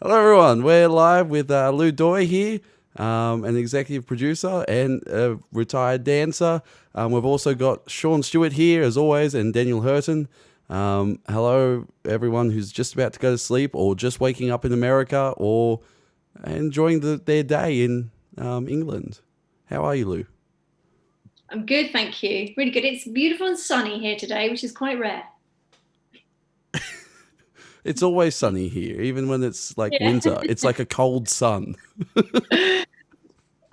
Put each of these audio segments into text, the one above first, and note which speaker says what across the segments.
Speaker 1: Hello, everyone. We're live with Lou Doy here, an executive producer and a retired dancer. We've also got Sean Stewart here, as always, and Daniel Hurton. Hello, everyone who's just about to go to sleep or just waking up in America or enjoying their day in England. How are you, Lou?
Speaker 2: I'm good, thank you. Really good. It's beautiful and sunny here today, which is quite rare.
Speaker 1: It's always sunny here, even when it's like
Speaker 2: Yeah.
Speaker 1: winter. It's like a cold sun.
Speaker 2: I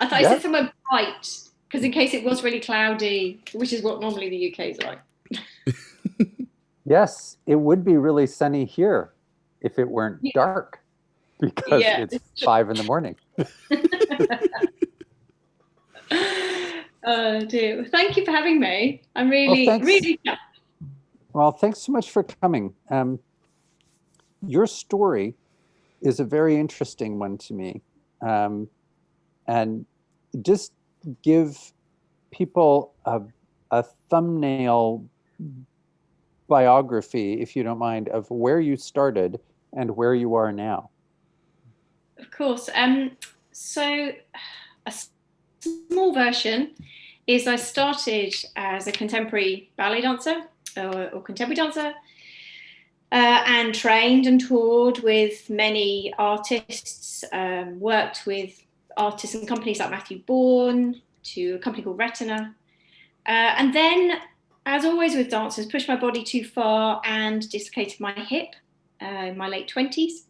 Speaker 2: thought I
Speaker 3: Yeah.
Speaker 2: said somewhere bright, because in case it was really cloudy, which is what normally the UK is like.
Speaker 3: Yes, it would be really sunny here if it weren't
Speaker 2: Yeah.
Speaker 3: dark because
Speaker 2: Yeah.
Speaker 3: it's 5 in the morning.
Speaker 2: Oh dear. Thank you for having me. I'm
Speaker 3: Well,
Speaker 2: really,
Speaker 3: thanks.
Speaker 2: really.
Speaker 3: Well, thanks so much for coming. Your story is a very interesting one to me. And just give people a thumbnail biography, if you don't mind, of where you started and where you are now.
Speaker 2: Of course. So a small version is I started as a contemporary ballet dancer or contemporary dancer. And trained and toured with many artists, worked with artists and companies like Matthew Bourne, to a company called Retina. And then, as always with dancers, pushed my body too far and dislocated my hip in my late 20s,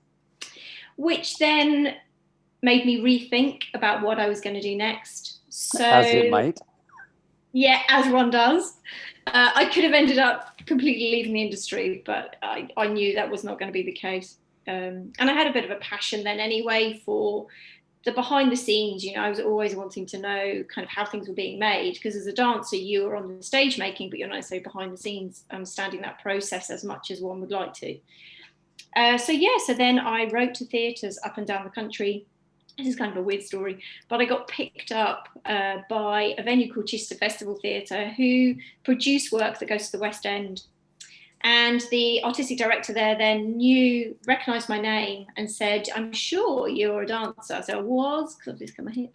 Speaker 2: which then made me rethink about what I was going to do next. So,
Speaker 3: As it might.
Speaker 2: yeah, as one does. I could have ended up completely leaving the industry, but I knew that was not going to be the case. And I had a bit of a passion then anyway for the behind the scenes. I was always wanting to know kind of how things were being made, because as a dancer, you are on the stage making, but you're not necessarily behind the scenes, understanding that process as much as one would like to. So then I wrote to theatres up and down the country. This is kind of a weird story, but I got picked up by a venue called Chichester Festival Theatre, who produce work that goes to the West End. And the artistic director there then recognised my name and said, "I'm sure you're a dancer." So I was, because I've just cut my hip.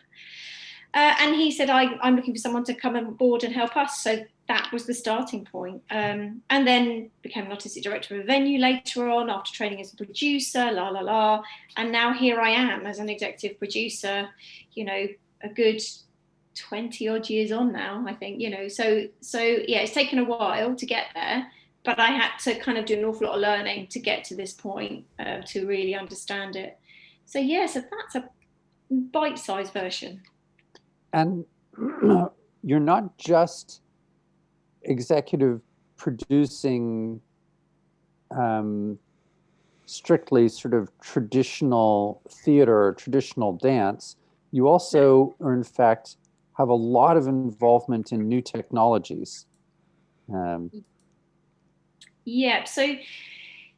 Speaker 2: And he said, I'm looking for someone to come on board and help us. So that was the starting point. And then became an artistic director of a venue later on after training as a producer, And now here I am as an executive producer, a good 20 odd years on now, I think, So yeah, it's taken a while to get there, but I had to kind of do an awful lot of learning to get to this point, to really understand it. So that's a bite-sized version.
Speaker 3: And you're not just executive producing strictly sort of traditional theater or traditional dance. You also, or in fact, have a lot of involvement in new technologies.
Speaker 2: So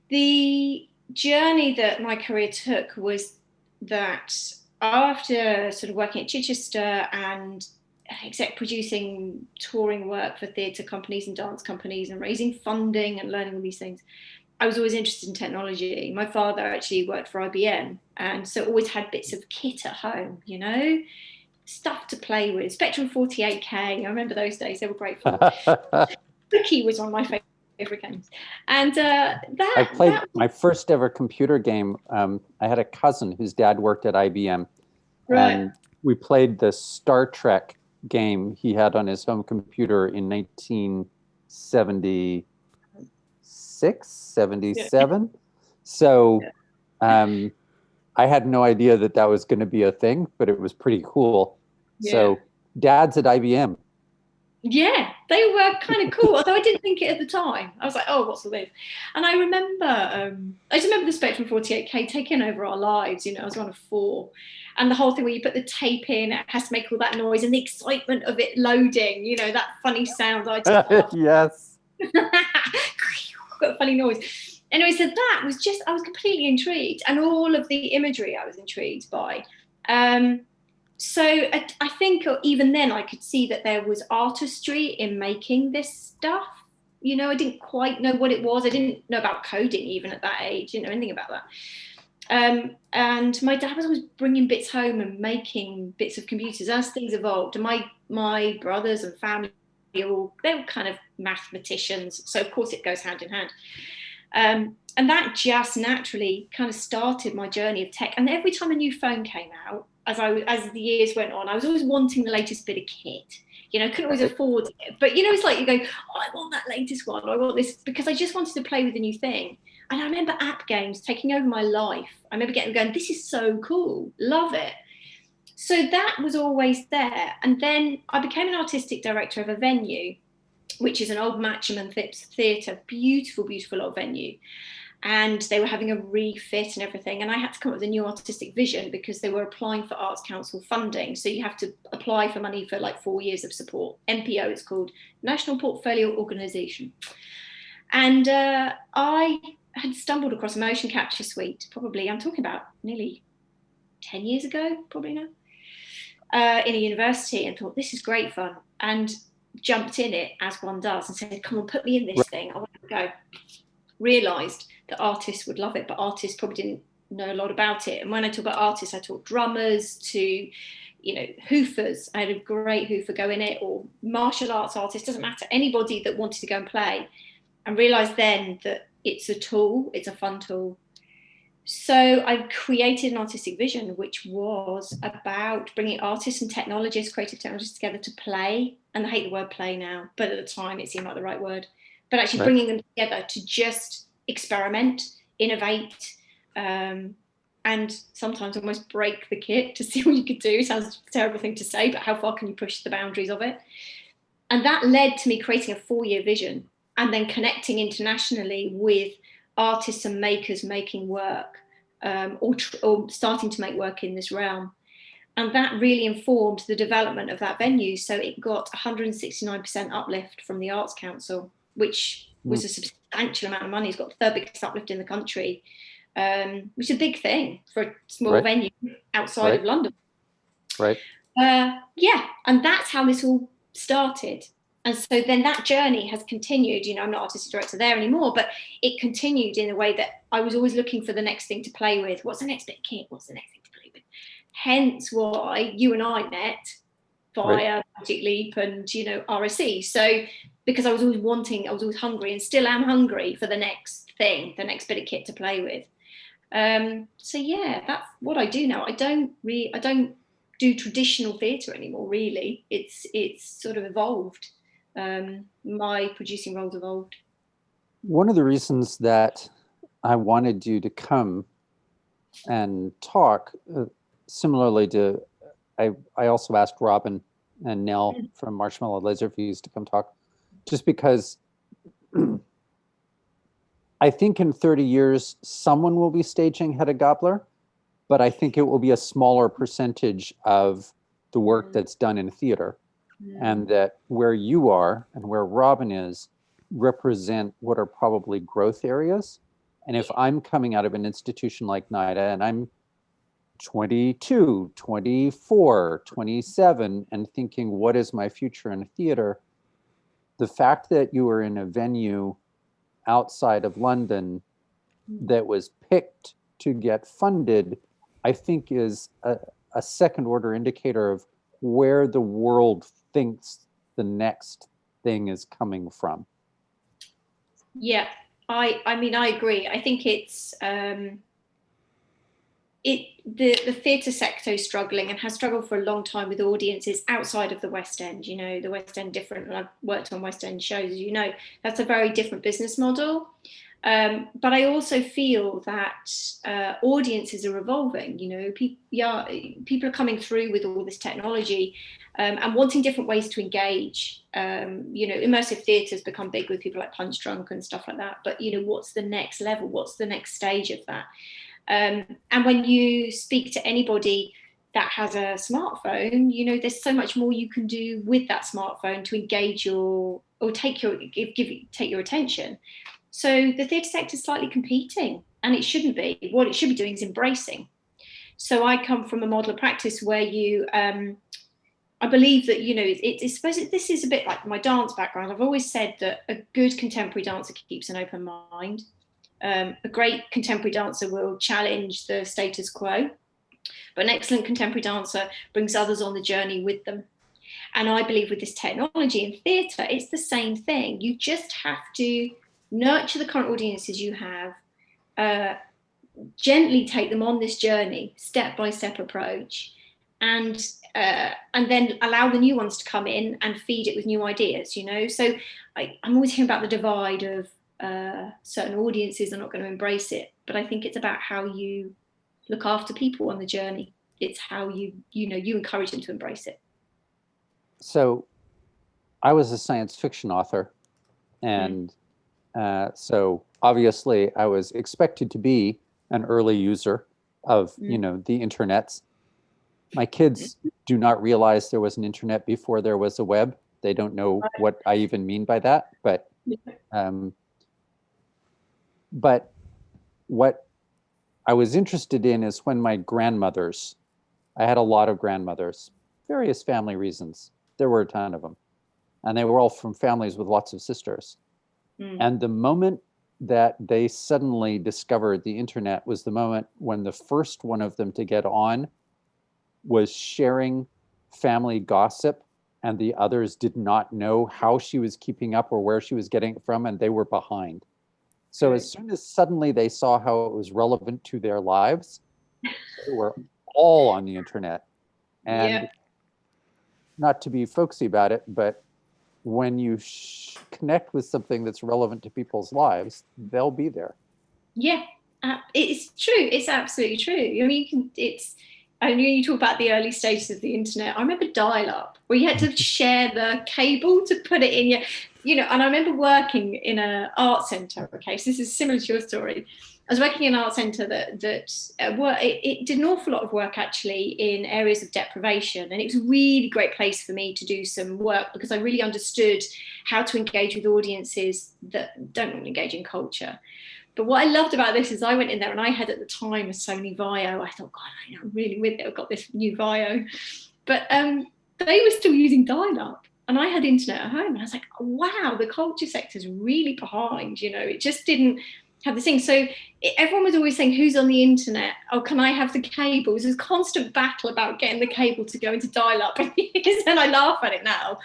Speaker 2: the journey that my career took was that after sort of working at Chichester and exec producing touring work for theatre companies and dance companies and raising funding and learning all these things, I was always interested in technology. My father actually worked for IBM, and so always had bits of kit at home, stuff to play with. Spectrum 48K, I remember those days, they were great fun. Cookie was one of my favorite games. And
Speaker 3: I played my first ever computer game. I had a cousin whose dad worked at IBM.
Speaker 2: Right.
Speaker 3: And we played the Star Trek game he had on his home computer in 1976, 77. Yeah. So I had no idea that was going to be a thing, but it was pretty cool. Yeah. So dad's at IBM.
Speaker 2: Yeah, they were kind of cool, although I didn't think it at the time. I was like, oh, what's all this? And I just remember the Spectrum 48K taking over our lives. I was one of 4. And the whole thing where you put the tape in, it has to make all that noise, and the excitement of it loading, that funny sound.
Speaker 3: Yes.
Speaker 2: Got a funny noise. Anyway, so that was I was completely intrigued. And all of the imagery I was intrigued by. So I think even then I could see that there was artistry in making this stuff. I didn't quite know what it was. I didn't know about coding even at that age, didn't know anything about that. And my dad was always bringing bits home and making bits of computers as things evolved. And my brothers and family they're all kind of mathematicians, so of course it goes hand in hand. And that just naturally kind of started my journey of tech. And every time a new phone came out, as the years went on, I was always wanting the latest bit of kit. You know, couldn't always afford it. But, you know, it's like you go, oh, I want that latest one. I want this, because I just wanted to play with a new thing. And I remember app games taking over my life. I remember going, this is so cool. Love it. So that was always there. And then I became an artistic director of a venue, which is an old Matcham Theatre, beautiful, beautiful old venue. And they were having a refit and everything. And I had to come up with a new artistic vision because they were applying for Arts Council funding. So you have to apply for money for like 4 years of support. NPO, it's called National Portfolio Organisation. And I had stumbled across a motion capture suite, probably, I'm talking about nearly 10 years ago, probably now, in a university, and thought, this is great fun. And jumped in it as one does and said, come on, put me in this thing. I want to go. Realised that artists would love it, but artists probably didn't know a lot about it. And when I talk about artists, I talk drummers to, you know, hoofers. I had a great hoofer go in it, or martial arts artists, doesn't matter, anybody that wanted to go and play. And realised then that it's a tool, it's a fun tool. So I created an artistic vision, which was about bringing artists and technologists, creative technologists together to play. And I hate the word play now, but at the time it seemed like the right word. But actually bringing them together to just experiment, innovate, and sometimes almost break the kit to see what you could do. Sounds a terrible thing to say, but how far can you push the boundaries of it? And that led to me creating a 4-year vision and then connecting internationally with artists and makers making work, or starting to make work in this realm. And that really informed the development of that venue. So it got 169% uplift from the Arts Council, which was a substantial amount of money. It's got the third biggest uplift in the country, which is a big thing for a small venue outside of London. And that's how this all started. And so then that journey has continued. You know, I'm not artistic director there anymore, but it continued in a way that I was always looking for the next thing to play with. What's the next bit of kit? What's the next thing to play with? Hence why you and I met via Magic Leap and, you know, RSE. So because I was always hungry and still am hungry for the next thing, the next bit of kit to play with. So yeah, that's what I do now. I don't do traditional theatre anymore, really. It's sort of evolved. My producing roles evolved.
Speaker 3: One of the reasons that I wanted you to come and talk, similarly to, I also asked Robin and Nell from Marshmallow Laser Views to come talk, just because I think in 30 years, someone will be staging Hedda Gabler, but I think it will be a smaller percentage of the work that's done in theater. And that where you are and where Robin is represent what are probably growth areas. And if I'm coming out of an institution like NIDA and I'm 22, 24, 27, and thinking, what is my future in theater? The fact that you were in a venue outside of London that was picked to get funded, I think is a second order indicator of where the world thinks the next thing is coming from.
Speaker 2: Yeah, I mean, I agree. I think it's the theatre sector is struggling and has struggled for a long time with audiences outside of the West End. You know, the West End different, and I've worked on West End shows, as you know, that's a very different business model. But I also feel that audiences are evolving. You know, people are coming through with all this technology and wanting different ways to engage. You know, immersive theatre has become big with people like Punch Drunk and stuff like that. But, you know, what's the next level? What's the next stage of that? And when you speak to anybody that has a smartphone, you know, there's so much more you can do with that smartphone to engage take your attention. So the theatre sector is slightly competing, and it shouldn't be. What it should be doing is embracing. So I come from a model of practice where you, I believe that, you know, this is a bit like my dance background. I've always said that a good contemporary dancer keeps an open mind. A great contemporary dancer will challenge the status quo, but an excellent contemporary dancer brings others on the journey with them. And I believe with this technology in theatre, it's the same thing. You just have to nurture the current audiences you have, gently take them on this journey, step-by-step approach, and then allow the new ones to come in and feed it with new ideas, you know? So I'm always hearing about the divide of certain audiences are not going to embrace it, but I think it's about how you look after people on the journey. It's how you encourage them to embrace it.
Speaker 3: So I was a science fiction author, and so obviously I was expected to be an early user of the internets. My kids do not realize there was an internet before there was a web. They don't know what I even mean by that, but what I was interested in is when my grandmothers, I had a lot of grandmothers, various family reasons. There were a ton of them. And they were all from families with lots of sisters. And the moment that they suddenly discovered the internet was the moment when the first one of them to get on was sharing family gossip, and the others did not know how she was keeping up or where she was getting it from, and they were behind. So as soon as suddenly they saw how it was relevant to their lives, they were all on the internet. And not to be folksy about it, but when you connect with something that's relevant to people's lives, they'll be there.
Speaker 2: Yeah, it's true. It's absolutely true. I mean, I know you talk about the early stages of the internet. I remember dial-up, where you had to share the cable to put it in and I remember working in an art centre. Okay, so this is similar to your story. I was working in an art centre that it did an awful lot of work actually in areas of deprivation, and it was a really great place for me to do some work because I really understood how to engage with audiences that don't normally engage in culture. But what I loved about this is I went in there and I had at the time a Sony Vio. I thought, God, I'm really with it. I've got this new Vio. But they were still using dial-up. And I had internet at home. And I was like, wow, the culture sector's really behind. It just didn't have this thing. So everyone was always saying, who's on the internet? Oh, can I have the cable? It was a constant battle about getting the cable to go into dial-up. And I laugh at it now.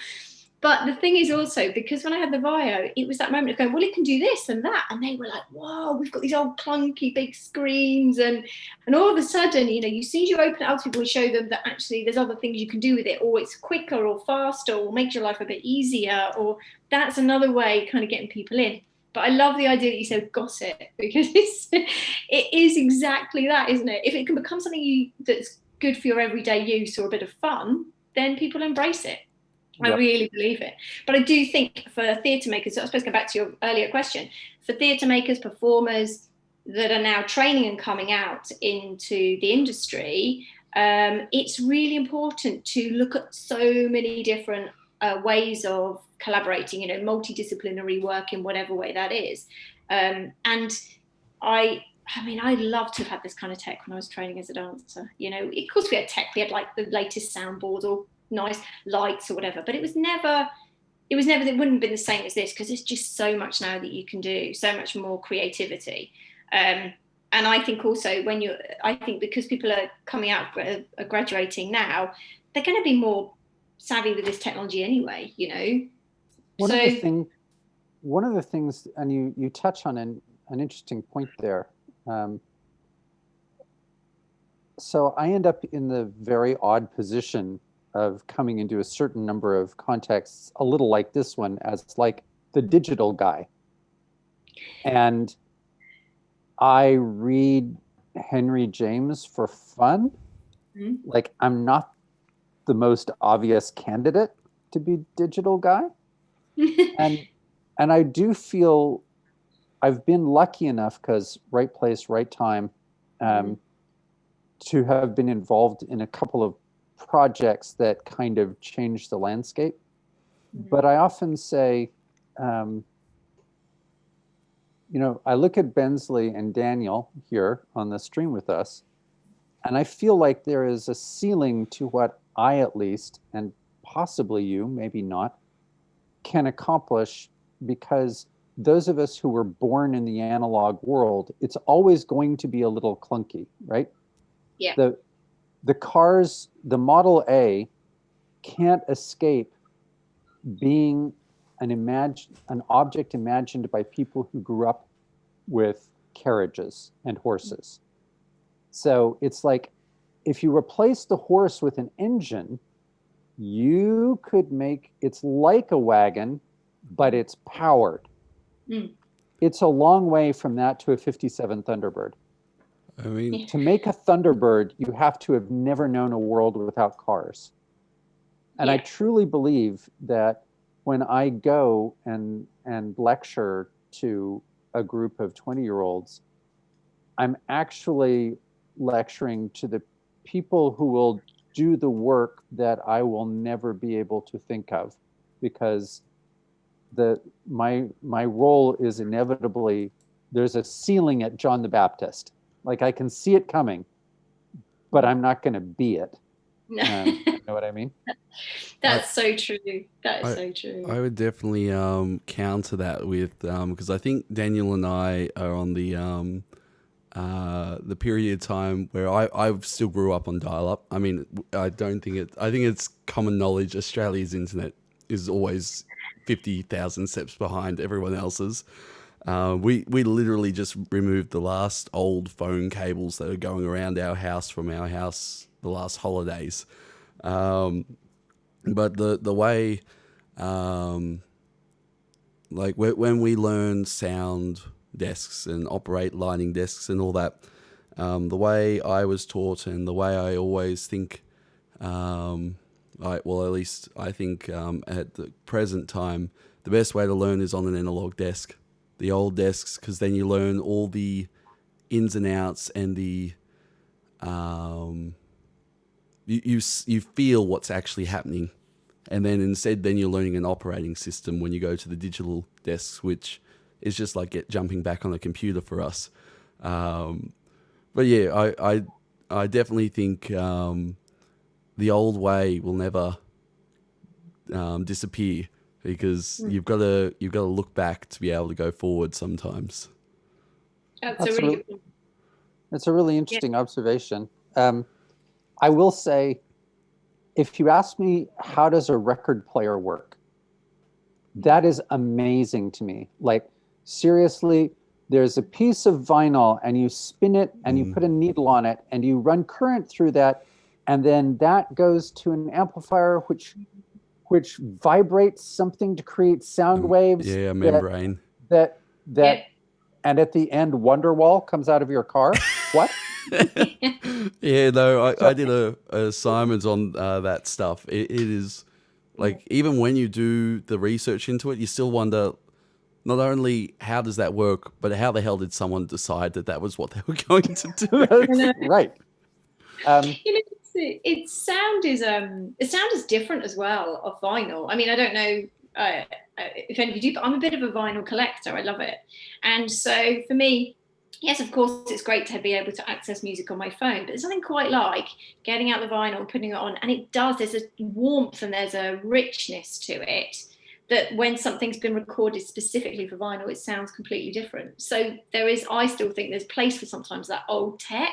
Speaker 2: But the thing is also, because when I had the Vio, it was that moment of going, well, it can do this and that. And they were like, whoa, we've got these old clunky big screens. And all of a sudden, as soon as you open it up to people and show them that actually there's other things you can do with it, or it's quicker or faster or makes your life a bit easier, or that's another way kind of getting people in. But I love the idea that you said gossip, because it is exactly that, isn't it? If it can become something that's good for your everyday use or a bit of fun, then people embrace it. I really believe it. But I do think for theatre makers, so I suppose go back to your earlier question, for theatre makers, performers that are now training and coming out into the industry, it's really important to look at so many different ways of collaborating, multidisciplinary work in whatever way that is. And I love to have had this kind of tech when I was training as a dancer. Of course we had tech, we had like the latest soundboard or nice lights or whatever, but it wouldn't have been the same as this, because there's just so much now that you can do, so much more creativity. And I think also because people are coming out, are graduating now, they're going to be more savvy with this technology anyway,
Speaker 3: One of the things, and you touch on an interesting point there. So I end up in the very odd position of coming into a certain number of contexts, a little like this one, as like the digital guy. And I read Henry James for fun. Mm-hmm. Like, I'm not the most obvious candidate to be digital guy. and I do feel I've been lucky enough, because right place, right time, to have been involved in a couple of projects that kind of changed the landscape. Mm-hmm. But I often say, I look at Bensley and Daniel here on the stream with us, and I feel like there is a ceiling to what I, at least, and possibly you, maybe not, can accomplish, because those of us who were born in the analog world, it's always going to be a little clunky, right?
Speaker 2: Yeah.
Speaker 3: The cars, the Model A can't escape being an object imagined by people who grew up with carriages and horses. So it's like, if you replace the horse with an engine, you could make, it's like a wagon, but it's powered. It's a long way from that to a 57 Thunderbird.
Speaker 1: I mean,
Speaker 3: to make a Thunderbird, you have to have never known a world without cars. And I truly believe that when I go and lecture to a group of 20-year-olds, I'm actually lecturing to the people who will do the work that I will never be able to think of, because my role is inevitably, there's a ceiling at John the Baptist. Like, I can see it coming, but I'm not going to be it. You know what I mean?
Speaker 2: That's so true. That is so true.
Speaker 1: I would definitely counter that with because I think Daniel and I are on the period of time where I still grew up on dial-up. I mean, I think it's common knowledge Australia's internet is always 50,000 steps behind everyone else's. We literally just removed the last old phone cables that are going around our house from our house the last holidays. But the way, like when we learn sound desks and operate lighting desks and all that, the way I was taught and the way I always think, at least I think at the present time, the best way to learn is on an analog desk, the old desks, because then you learn all the ins and outs and the you feel what's actually happening, and then instead then you're learning an operating system when you go to the digital desks, which is just like jumping back on a computer for us. But yeah, I definitely think the old way will never disappear, because you've got to look back to be able to go forward sometimes.
Speaker 2: That's a really good point.
Speaker 3: It's a really interesting observation. I will say, if you ask me, how does a record player work? That is amazing to me. Like, seriously, there's a piece of vinyl and you spin it and you put a needle on it and you run current through that, and then that goes to an amplifier which vibrates something to create sound waves.
Speaker 1: Yeah, a membrane.
Speaker 3: That and at the end, Wonderwall comes out of your car. What?
Speaker 1: Yeah, no, I did a assignment on that stuff. It is like, even when you do the research into it, you still wonder not only how does that work, but how the hell did someone decide that was what they were going to do?
Speaker 3: Right.
Speaker 2: Sound is different as well of vinyl. I mean, I don't know if any of you do, but I'm a bit of a vinyl collector. I love it. And so for me, yes, of course, it's great to be able to access music on my phone, but there's nothing quite like getting out the vinyl, putting it on, and there's a warmth and there's a richness to it that when something's been recorded specifically for vinyl, it sounds completely different. So I still think there's place for sometimes that old tech.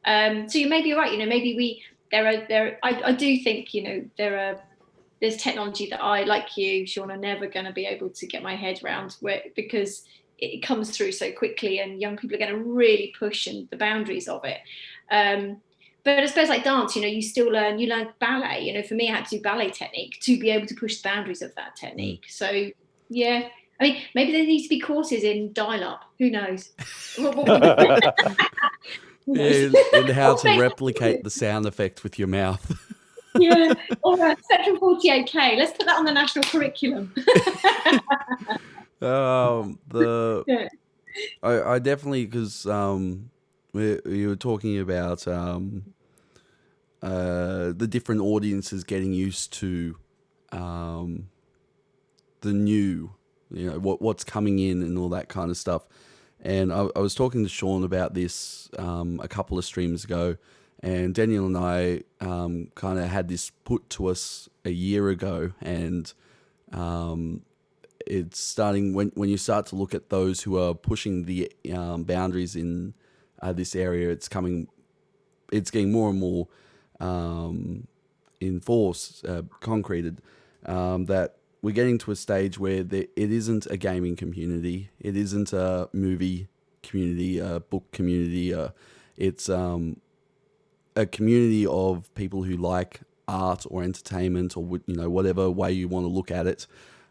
Speaker 2: So you may be right, maybe I do think, there's technology that I, like you, Sean, are never going to be able to get my head around, because it comes through so quickly and young people are going to really push the boundaries of it. But I suppose, like dance, you still learn ballet. For me, I had to do ballet technique to be able to push the boundaries of that technique. So, yeah. I mean, maybe there needs to be courses in dial-up. Who knows?
Speaker 1: Yeah, and how to replicate the sound effect with your mouth.
Speaker 2: Yeah, or Spectrum 48K. Let's put that on the national curriculum.
Speaker 1: I definitely, because you were talking about the different audiences getting used to the new, what's coming in and all that kind of stuff. And I was talking to Sean about this a couple of streams ago, and Daniel and I kind of had this put to us a year ago, and it's starting when you start to look at those who are pushing the boundaries in this area. It's getting more and more enforced, concreted, that we're getting to a stage where it isn't a gaming community, it isn't a movie community, a book community. It's a community of people who like art or entertainment, or whatever way you want to look at it.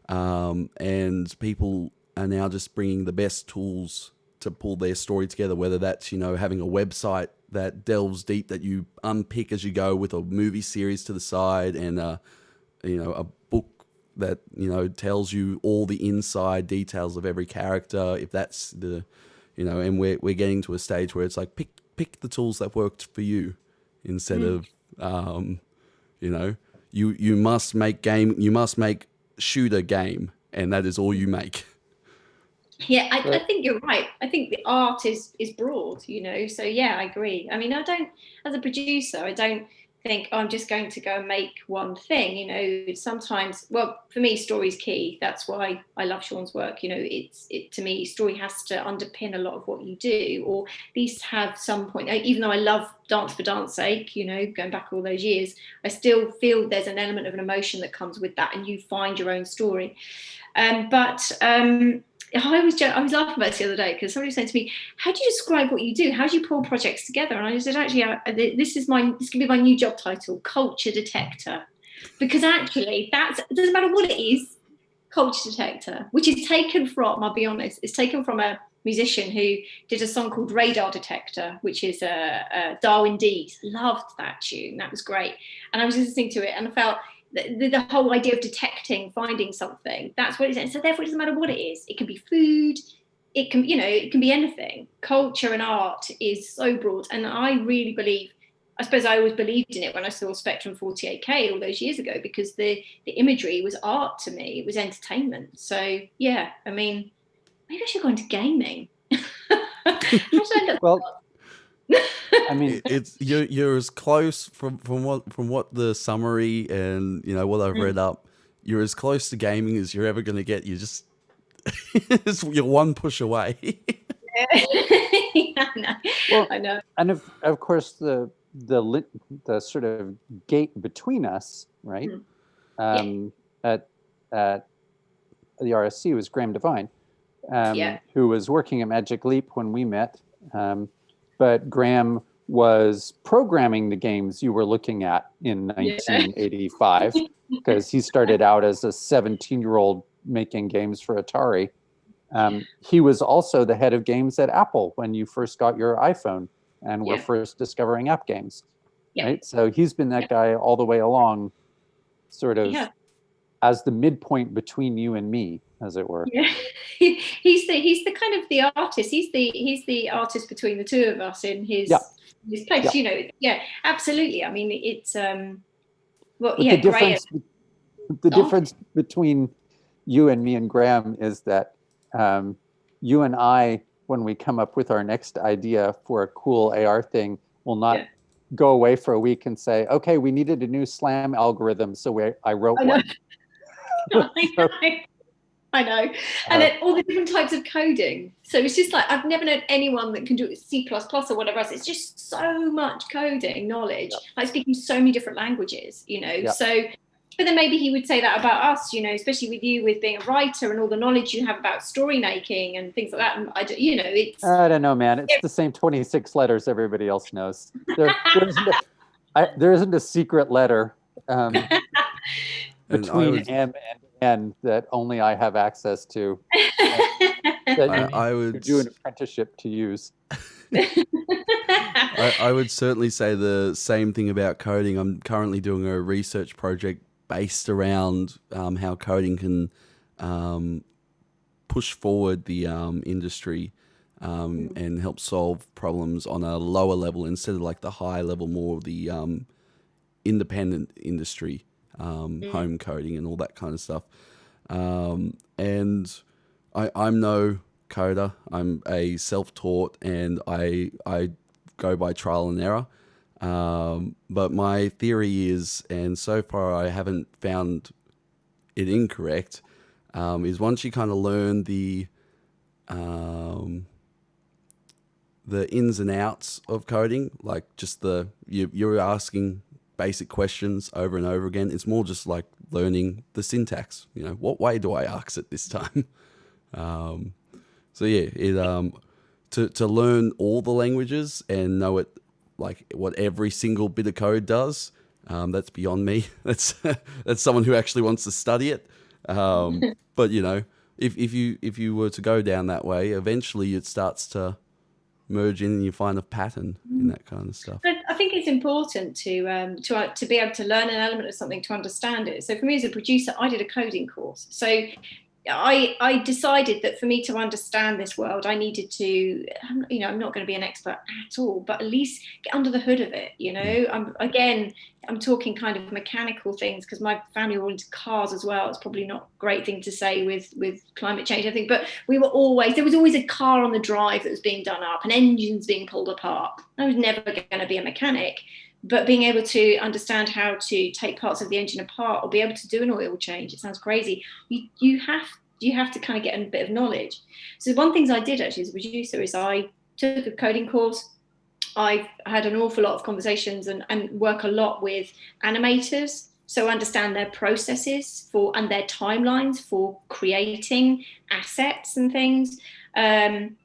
Speaker 1: And people are now just bringing the best tools to pull their story together, whether that's, having a website that delves deep, that you unpick as you go, with a movie series to the side, and a book that, tells you all the inside details of every character, if that's the, and we're getting to a stage where it's like, pick the tools that worked for you, instead of, you must make shooter game, and that is all you make.
Speaker 2: Yeah, I think you're right. I think the art is broad, so yeah, I agree. I mean, as a producer, I don't think I'm just going to go and make one thing. Sometimes, well, for me, story's key. That's why I love Sean's work. To me, story has to underpin a lot of what you do, or at least have some point. Even though I love dance for dance sake, going back all those years, I still feel there's an element of an emotion that comes with that, and you find your own story. I was laughing about this the other day, because somebody was saying to me, how do you describe what you do? How do you pull projects together? And I said, actually, this can be my new job title, culture detector. Because actually, it doesn't matter what it is, culture detector, which is taken from, I'll be honest, it's taken from a musician who did a song called Radar Detector, which is Darwin Dees. Loved that tune. That was great. And I was listening to it and I felt, the whole idea of detecting, finding something, that's what it is. So therefore, it doesn't matter what it is. It can be food, it can be anything. Culture and art is so broad. And I really believe, I suppose I always believed in it when I saw Spectrum 48K all those years ago, because the imagery was art to me. It was entertainment. So yeah, I mean, maybe I should go into gaming.
Speaker 3: Well, I mean,
Speaker 1: you're as close from what the summary and what I've read up. You're as close to gaming as you're ever going to get. You just you're one push away.
Speaker 2: Yeah, I know.
Speaker 3: And of course the sort of gate between us, right? At the RSC was Graham Devine, who was working at Magic Leap when we met. But Graham was programming the games you were looking at in 1985, because he started out as a 17-year-old making games for Atari. He was also the head of games at Apple when you first got your iPhone and were first discovering app games. Right? So he's been that guy all the way along, sort of as the midpoint between you and me, as it were.
Speaker 2: Yeah. He's the kind of the artist. He's the artist between the two of us in his place. Yeah. Absolutely. I mean, it's
Speaker 3: the difference between you and me and Graham is that you and I, when we come up with our next idea for a cool AR thing, will not go away for a week and say, okay, we needed a new slam algorithm, so I wrote one.
Speaker 2: I know. And all the different types of coding. So it's just like, I've never known anyone that can do it C++ or whatever else. It's just so much coding knowledge, like speaking so many different languages, So, but then maybe he would say that about us, especially with you, with being a writer and all the knowledge you have about story making and things like that. And
Speaker 3: I don't know, man. It's the same 26 letters everybody else knows. There isn't a secret letter between M and N that only I have access to. That
Speaker 1: I would
Speaker 3: do an apprenticeship to use.
Speaker 1: I would certainly say the same thing about coding. I'm currently doing a research project based around how coding can push forward the industry and help solve problems on a lower level instead of like the high level, more of the independent industry, home coding and all that kind of stuff. And I'm no coder. I'm a self-taught, and I go by trial and error. But my theory is, and so far I haven't found it incorrect, is once you kind of learn the ins and outs of coding, like just you're asking basic questions over and over again. It's more just like learning the syntax. You know, what way do I ask it this time? So yeah, to learn all the languages and know it, like what every single bit of code does, that's beyond me. That's someone who actually wants to study it. But you know, if you were to go down that way, eventually it starts to merge in and you find a pattern in that kind of stuff.
Speaker 2: But I think it's important to be able to learn an element of something to understand it. So for me as a producer, I did a coding course. So I decided that for me to understand this world, I needed to, you know, I'm not going to be an expert at all, but at least get under the hood of it. You know, I'm talking kind of mechanical things because my family were into cars as well. It's probably not a great thing to say with climate change, I think, but there was always a car on the drive that was being done up and engines being pulled apart. I was never going to be a mechanic. But being able to understand how to take parts of the engine apart or be able to do an oil change, it sounds crazy. You have to kind of get a bit of knowledge. So one of the things I did actually as a producer is I took a coding course. I've had an awful lot of conversations and work a lot with animators. So understand their processes and their timelines for creating assets and things. You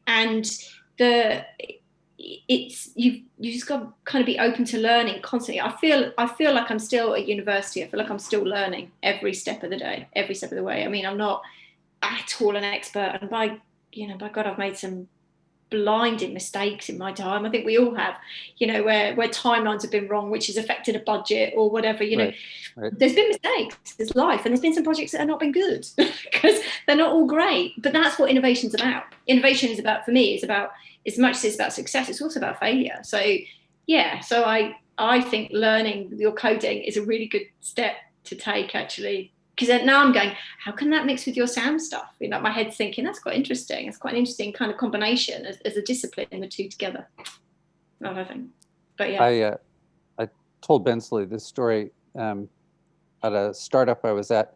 Speaker 2: just got to kind of be open to learning constantly. I feel like I'm still at university. I feel like I'm still learning every step of the day, every step of the way. I mean, I'm not at all an expert, and by God, I've made some blinding mistakes in my time. I think we all have, you know, where timelines have been wrong, which has affected a budget or whatever, you know. Right. There's been mistakes, there's life, and there's been some projects that have not been good because they're not all great. But that's what innovation's about. Innovation is about, for me, is about, as much as it's about success, it's also about failure. So yeah, so I think learning your coding is a really good step to take, actually. Because now I'm going, how can that mix with your sound stuff? You know, my head's thinking, that's quite interesting. It's quite an interesting kind of combination as a discipline, the two together. I think. But yeah.
Speaker 3: I told Bensley this story at a startup I was at.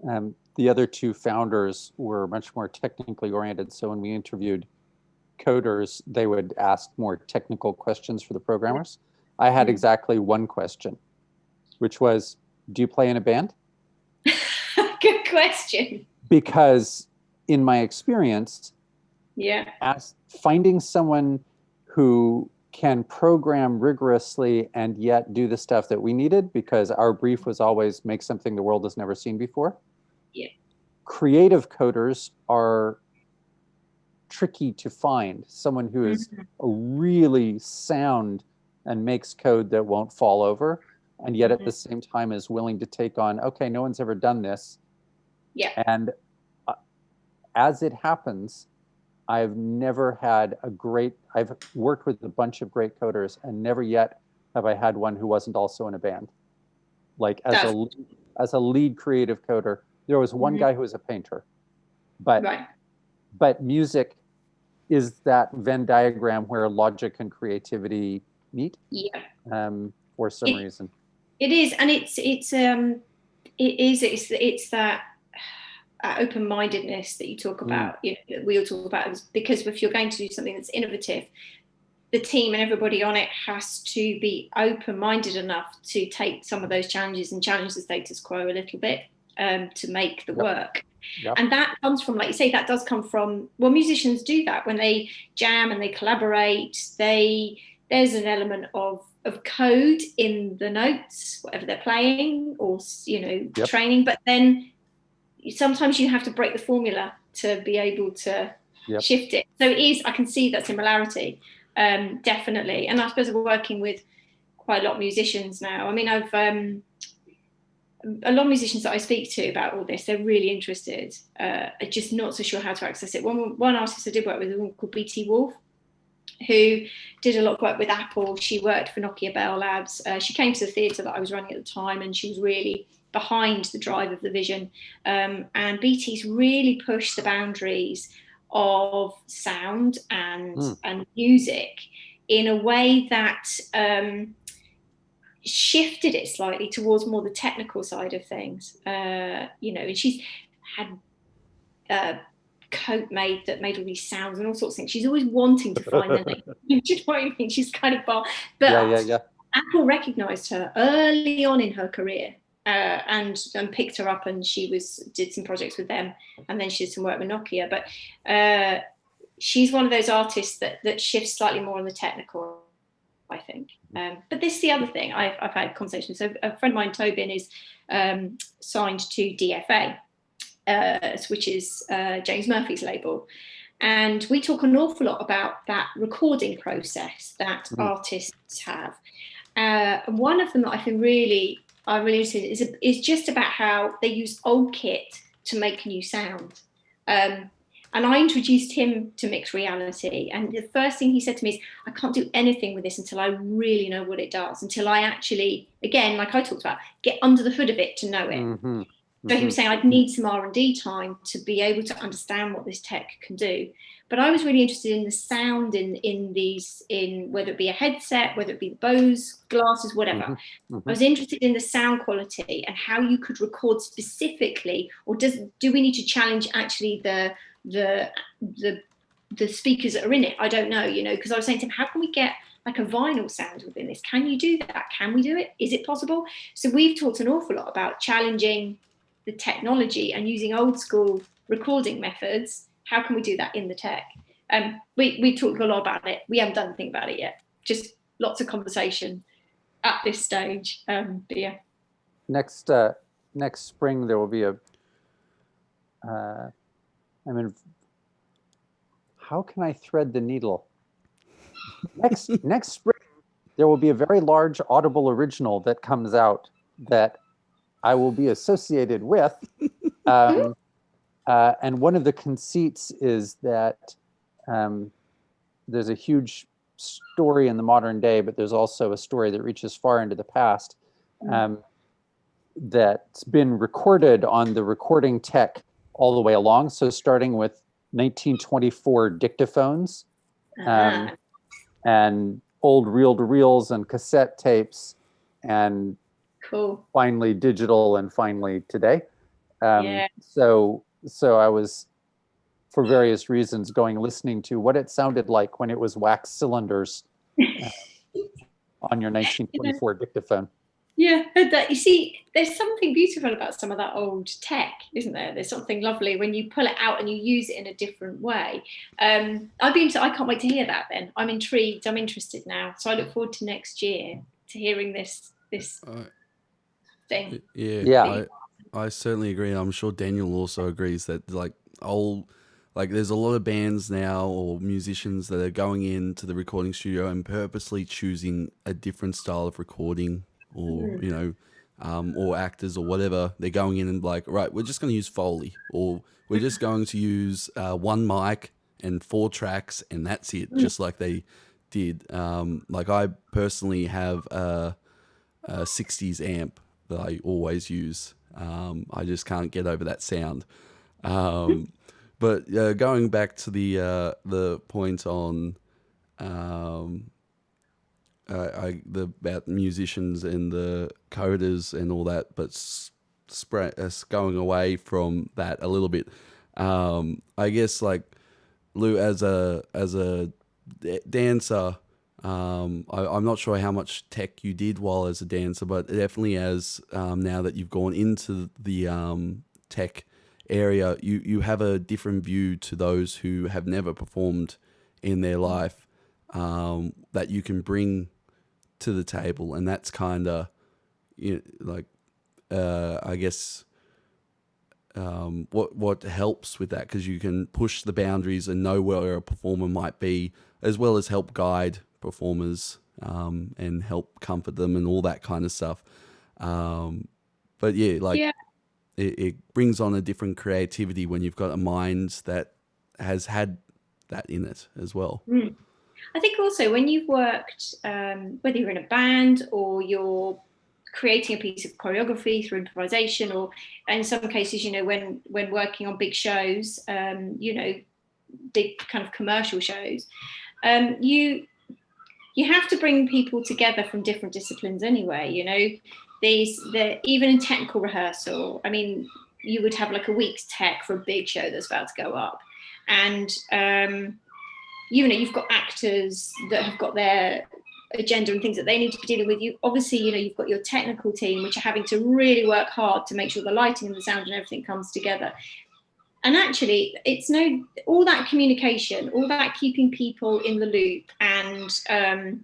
Speaker 3: The other two founders were much more technically oriented. So when we interviewed coders, they would ask more technical questions for the programmers. I had exactly one question, which was, do you play in a band?
Speaker 2: Good question.
Speaker 3: Because in my experience, finding someone who can program rigorously and yet do the stuff that we needed, because our brief was always make something the world has never seen before.
Speaker 2: Yeah.
Speaker 3: Creative coders are tricky to find. Someone who is a really sound and makes code that won't fall over, and yet at the same time is willing to take on, okay, no one's ever done this.
Speaker 2: Yeah.
Speaker 3: And as it happens, I've never had I've worked with a bunch of great coders, and never yet have I had one who wasn't also in a band. Like as a lead creative coder, there was one guy who was a painter, but music is that Venn diagram where logic and creativity meet. Yeah. For some reason.
Speaker 2: It is, and it's that open-mindedness that you talk about, you know, that we all talk about, because if you're going to do something that's innovative, the team and everybody on it has to be open-minded enough to take some of those challenges and challenge the status quo a little bit to make the work. Yep. And that comes from, like you say, that does come from, well, musicians do that when they jam and they collaborate. There's an element of code in the notes, whatever they're playing, or, you know, training, but then sometimes you have to break the formula to be able to shift it. So it is, I can see that similarity, definitely. And I suppose we're working with quite a lot of musicians now. I mean, I've a lot of musicians that I speak to about all this, they're really interested, are just not so sure how to access it. One artist I did work with, a woman called BT Wolf, who did a lot of work with Apple. She worked for Nokia Bell Labs. She came to the theatre that I was running at the time, and she was really behind the drive of the vision. And BT's really pushed the boundaries of sound and music in a way that shifted it slightly towards more the technical side of things. You know, and she's had coat made that made all these sounds and all sorts of things. She's always wanting to find the next. Do you know what I mean? She's kind of bar. But
Speaker 3: Yeah.
Speaker 2: Apple recognised her early on in her career and picked her up, and she did some projects with them, and then she did some work with Nokia. But she's one of those artists that shifts slightly more on the technical, I think. But this is the other thing I've had conversations. So a friend of mine, Tobin, is signed to DFA, which is James Murphy's label. And we talk an awful lot about that recording process that artists have. One of them that I think I'm really interested in is just about how they use old kit to make new sound. And I introduced him to mixed reality. And the first thing he said to me is, I can't do anything with this until I really know what it does, until I actually, again, like I talked about, get under the hood of it to know it. So he was saying I'd need some R&D time to be able to understand what this tech can do. But I was really interested in the sound in whether it be a headset, whether it be the Bose glasses, whatever. I was interested in the sound quality and how you could record specifically, or do we need to challenge actually the speakers that are in it? I don't know, because I was saying to him, how can we get like a vinyl sound within this? Can you do that? Can we do it? Is it possible? So we've talked an awful lot about challenging the technology and using old school recording methods. How can we do that in the tech? We talked a lot about it. We haven't done anything about it yet. Just lots of conversation at this stage. But yeah.
Speaker 3: Next spring there will be how can I thread the needle? Next spring there will be a very large Audible original that comes out that I will be associated with. And one of the conceits is that there's a huge story in the modern day, but there's also a story that reaches far into the past that's been recorded on the recording tech all the way along. So starting with 1924 dictaphones and old reel-to-reels and cassette tapes and finally digital and finally today. So I was, for various reasons, listening to what it sounded like when it was wax cylinders on your 1924 dictaphone.
Speaker 2: Yeah, that, you see, there's something beautiful about some of that old tech, isn't there? There's something lovely when you pull it out and you use it in a different way. I can't wait to hear that then. I'm intrigued, I'm interested now. So I look forward to next year to hearing this thing.
Speaker 1: Yeah. I certainly agree. I'm sure Daniel also agrees that there's a lot of bands now or musicians that are going into the recording studio and purposely choosing a different style of recording, or or actors or whatever. They're going in and right, we're just going to use Foley, or we're just going to use one mic and 4 tracks and that's it, just like they did. I personally have a 60s amp that I always use. I just can't get over that sound. But going back to the point on about musicians and the coders and all that, but going away from that a little bit. I guess Lou, as a dancer, I'm not sure how much tech you did while as a dancer, but definitely as now that you've gone into the tech area, you have a different view to those who have never performed in their life, that you can bring to the table, and that's kind of I guess what helps with that, because you can push the boundaries and know where a performer might be, as well as help guide performers and help comfort them and all that kind of stuff. But it brings on a different creativity when you've got a mind that has had that in it as well.
Speaker 2: I think also when you've worked, whether you're in a band or you're creating a piece of choreography through improvisation, or in some cases, when working on big shows, big kind of commercial shows, you have to bring people together from different disciplines anyway. Even in technical rehearsal, I mean, you would have like a week's tech for a big show that's about to go up, and you've got actors that have got their agenda and things that they need to be dealing with. You obviously, you've got your technical team, which are having to really work hard to make sure the lighting and the sound and everything comes together. And actually, it's all that communication, all that keeping people in the loop, and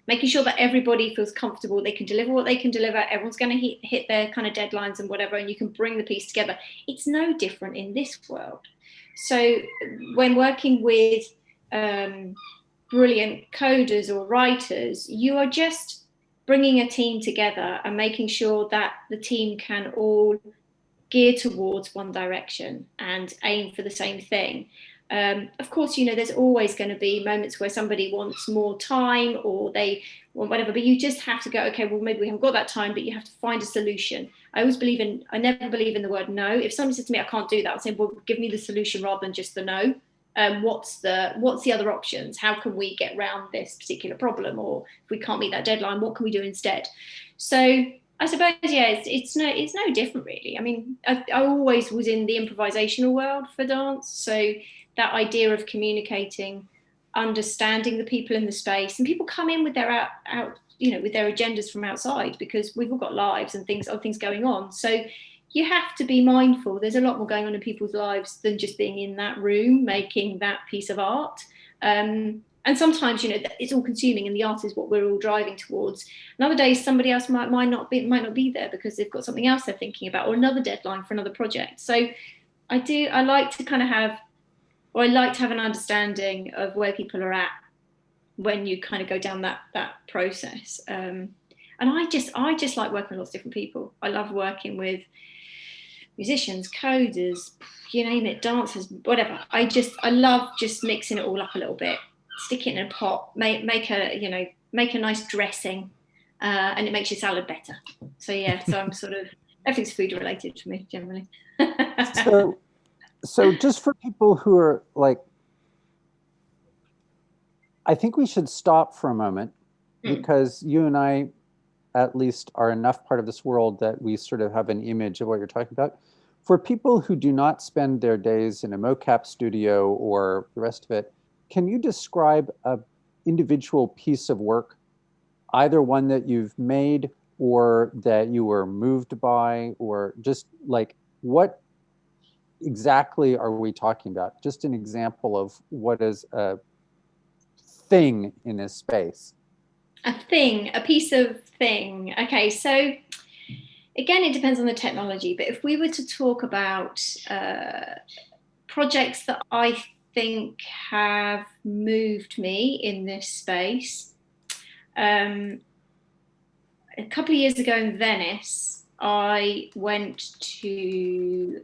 Speaker 2: making sure that everybody feels comfortable, they can deliver what they can deliver, everyone's going to hit their kind of deadlines and whatever, and you can bring the piece together. It's no different in this world. So when working with brilliant coders or writers, you are just bringing a team together and making sure that the team can all gear towards one direction and aim for the same thing. Of course, there's always going to be moments where somebody wants more time or they want whatever, but you just have to go, okay, well, maybe we haven't got that time, but you have to find a solution. I never believe in the word no. If somebody says to me, I can't do that, I'll say, well, give me the solution rather than just the no. What's the other options? How can we get around this particular problem? Or if we can't meet that deadline, what can we do instead? So I suppose, yeah, it's no different really. I mean, I always was in the improvisational world for dance. So that idea of communicating, understanding the people in the space, and people come in with their with their agendas from outside, because we've all got lives and things going on. So you have to be mindful. There's a lot more going on in people's lives than just being in that room making that piece of art. And sometimes, it's all consuming, and the art is what we're all driving towards. And other days, somebody else might not be there because they've got something else they're thinking about, or another deadline for another project. So I like to have an understanding of where people are at when you kind of go down that process. And I just like working with lots of different people. I love working with musicians, coders, you name it, dancers, whatever. I love just mixing it all up a little bit, stick it in a pot, make a nice dressing, and it makes your salad better. So yeah, so I'm sort of, everything's food related for me generally.
Speaker 3: So just for people who are like, I think we should stop for a moment, because you and I at least are enough part of this world that we sort of have an image of what you're talking about. For people who do not spend their days in a mocap studio or the rest of it, can you describe an individual piece of work, either one that you've made or that you were moved by, or just like what exactly are we talking about? Just an example of what is a thing in a space.
Speaker 2: A piece of thing. Okay, so again, it depends on the technology, but if we were to talk about projects that I think have moved me in this space, a couple of years ago in Venice, I went to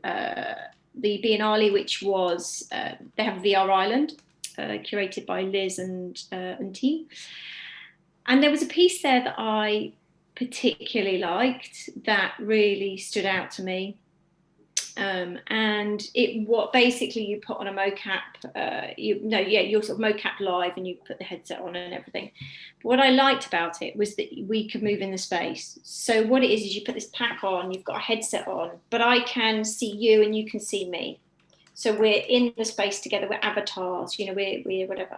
Speaker 2: the Biennale, which was, they have VR Island, curated by Liz and team. And there was a piece there that I particularly liked that really stood out to me. And what basically you put on a mocap, you're sort of mocap live and you put the headset on and everything. But what I liked about it was that we could move in the space. So what it is you put this pack on, you've got a headset on, but I can see you and you can see me. So we're in the space together, we're avatars, we're whatever.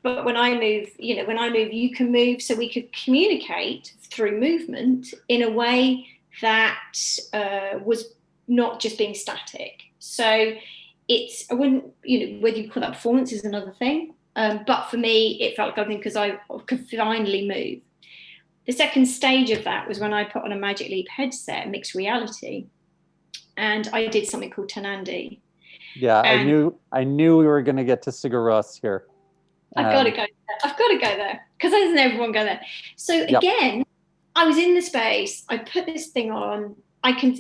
Speaker 2: But when I move, you can move, so we could communicate through movement in a way that was not just being static. So I wouldn't, whether you call that performance is another thing. But for me, it felt like something because I could finally move. The second stage of that was when I put on a Magic Leap headset, mixed reality, and I did something called Tanandi.
Speaker 3: Yeah, I knew we were going to get to Sigur Rós here.
Speaker 2: I've got to go there because doesn't everyone go there? So again, I was in the space. I put this thing on.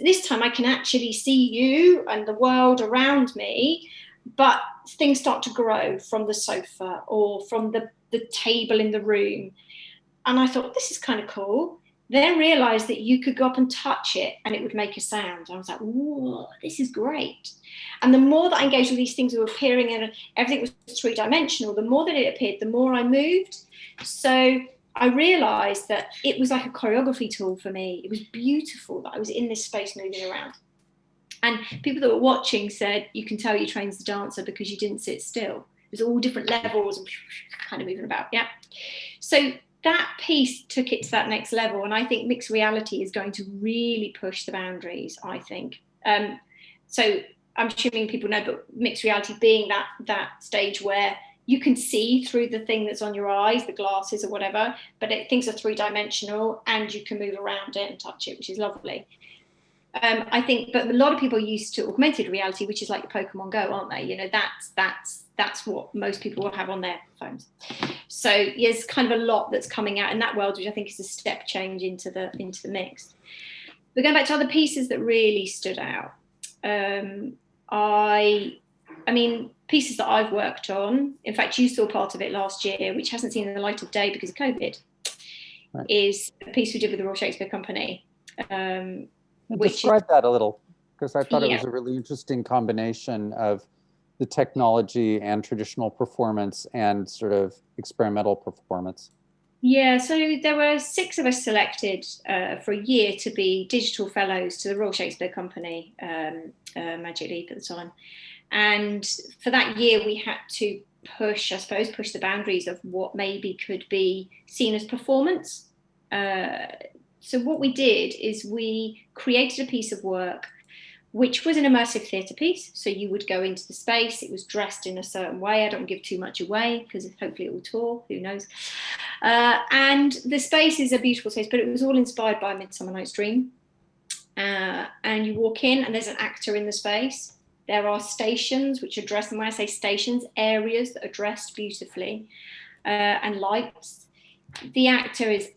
Speaker 2: This time I can actually see you and the world around me, but things start to grow from the sofa or from the table in the room. And I thought, this is kind of cool. Then realized that you could go up and touch it and it would make a sound. I was like, whoa, this is great. And the more that I engaged with these things that were appearing and everything was three-dimensional, the more that it appeared, the more I moved. So I realized that it was like a choreography tool for me. It was beautiful that I was in this space moving around. And people that were watching said, you can tell you trained as a dancer because you didn't sit still. There's all different levels and kind of moving about. Yeah. So that piece took it to that next level. And I think mixed reality is going to really push the boundaries, I think. So I'm assuming people know, but mixed reality being that stage where you can see through the thing that's on your eyes, the glasses or whatever, but things are three-dimensional and you can move around it and touch it, which is lovely. I think, but a lot of people are used to augmented reality, which is like your Pokemon Go, aren't they? You know, that's what most people will have on their phones. So there's kind of a lot that's coming out in that world, which I think is a step change into the mix. But going back to other pieces that really stood out, I mean, pieces that I've worked on, in fact, you saw part of it last year, which hasn't seen the light of day because of COVID, right, is a piece we did with the Royal Shakespeare Company.
Speaker 3: Describe that a little, because I thought it was a really interesting combination of the technology and traditional performance and sort of experimental performance.
Speaker 2: Yeah, so there were 6 of us selected for a year to be digital fellows to the Royal Shakespeare Company, Magic Leap at the time. And for that year, we had to push the boundaries of what maybe could be seen as performance. So what we did is we created a piece of work which was an immersive theatre piece. So you would go into the space, it was dressed in a certain way. I don't give too much away because hopefully it will tour, who knows. And the space is a beautiful space, but it was all inspired by Midsummer Night's Dream. And you walk in and there's an actor in the space. There are stations which are dressed, and when I say stations, areas that are dressed beautifully, and lights. The actor is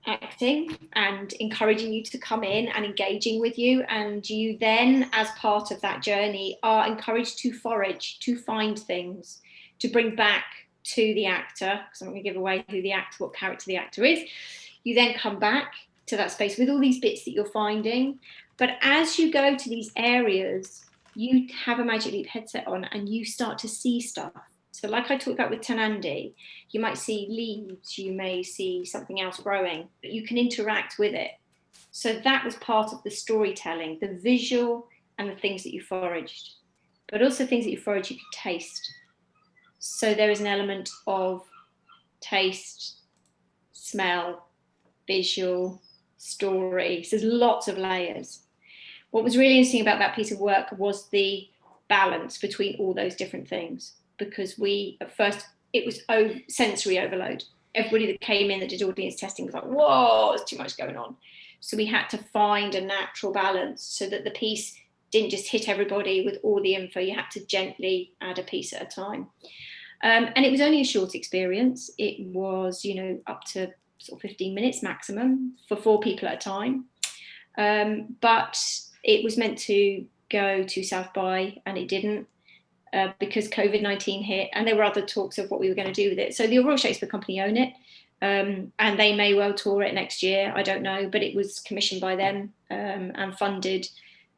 Speaker 2: acting and encouraging you to come in and engaging with you, and you then, as part of that journey, are encouraged to forage, to find things, to bring back to the actor, because I'm not going to give away what character the actor is. You then come back to that space with all these bits that you're finding, but as you go to these areas, you have a Magic Leap headset on and you start to see stuff. So like I talked about with Tanandi, you might see leaves, you may see something else growing, but you can interact with it. So that was part of the storytelling, the visual and the things that you foraged, but also things that you foraged you could taste. So there is an element of taste, smell, visual, story. So there's lots of layers. What was really interesting about that piece of work was the balance between all those different things, because at first it was sensory overload. Everybody that came in that did audience testing was like, whoa, there's too much going on. So we had to find a natural balance so that the piece didn't just hit everybody with all the info. You had to gently add a piece at a time. And it was only a short experience. It was, up to sort of 15 minutes maximum for 4 people at a time. But it was meant to go to South by, and it didn't. Because COVID-19 hit, and there were other talks of what we were going to do with it. So the Royal Shakespeare Company own it, and they may well tour it next year, I don't know, but it was commissioned by them and funded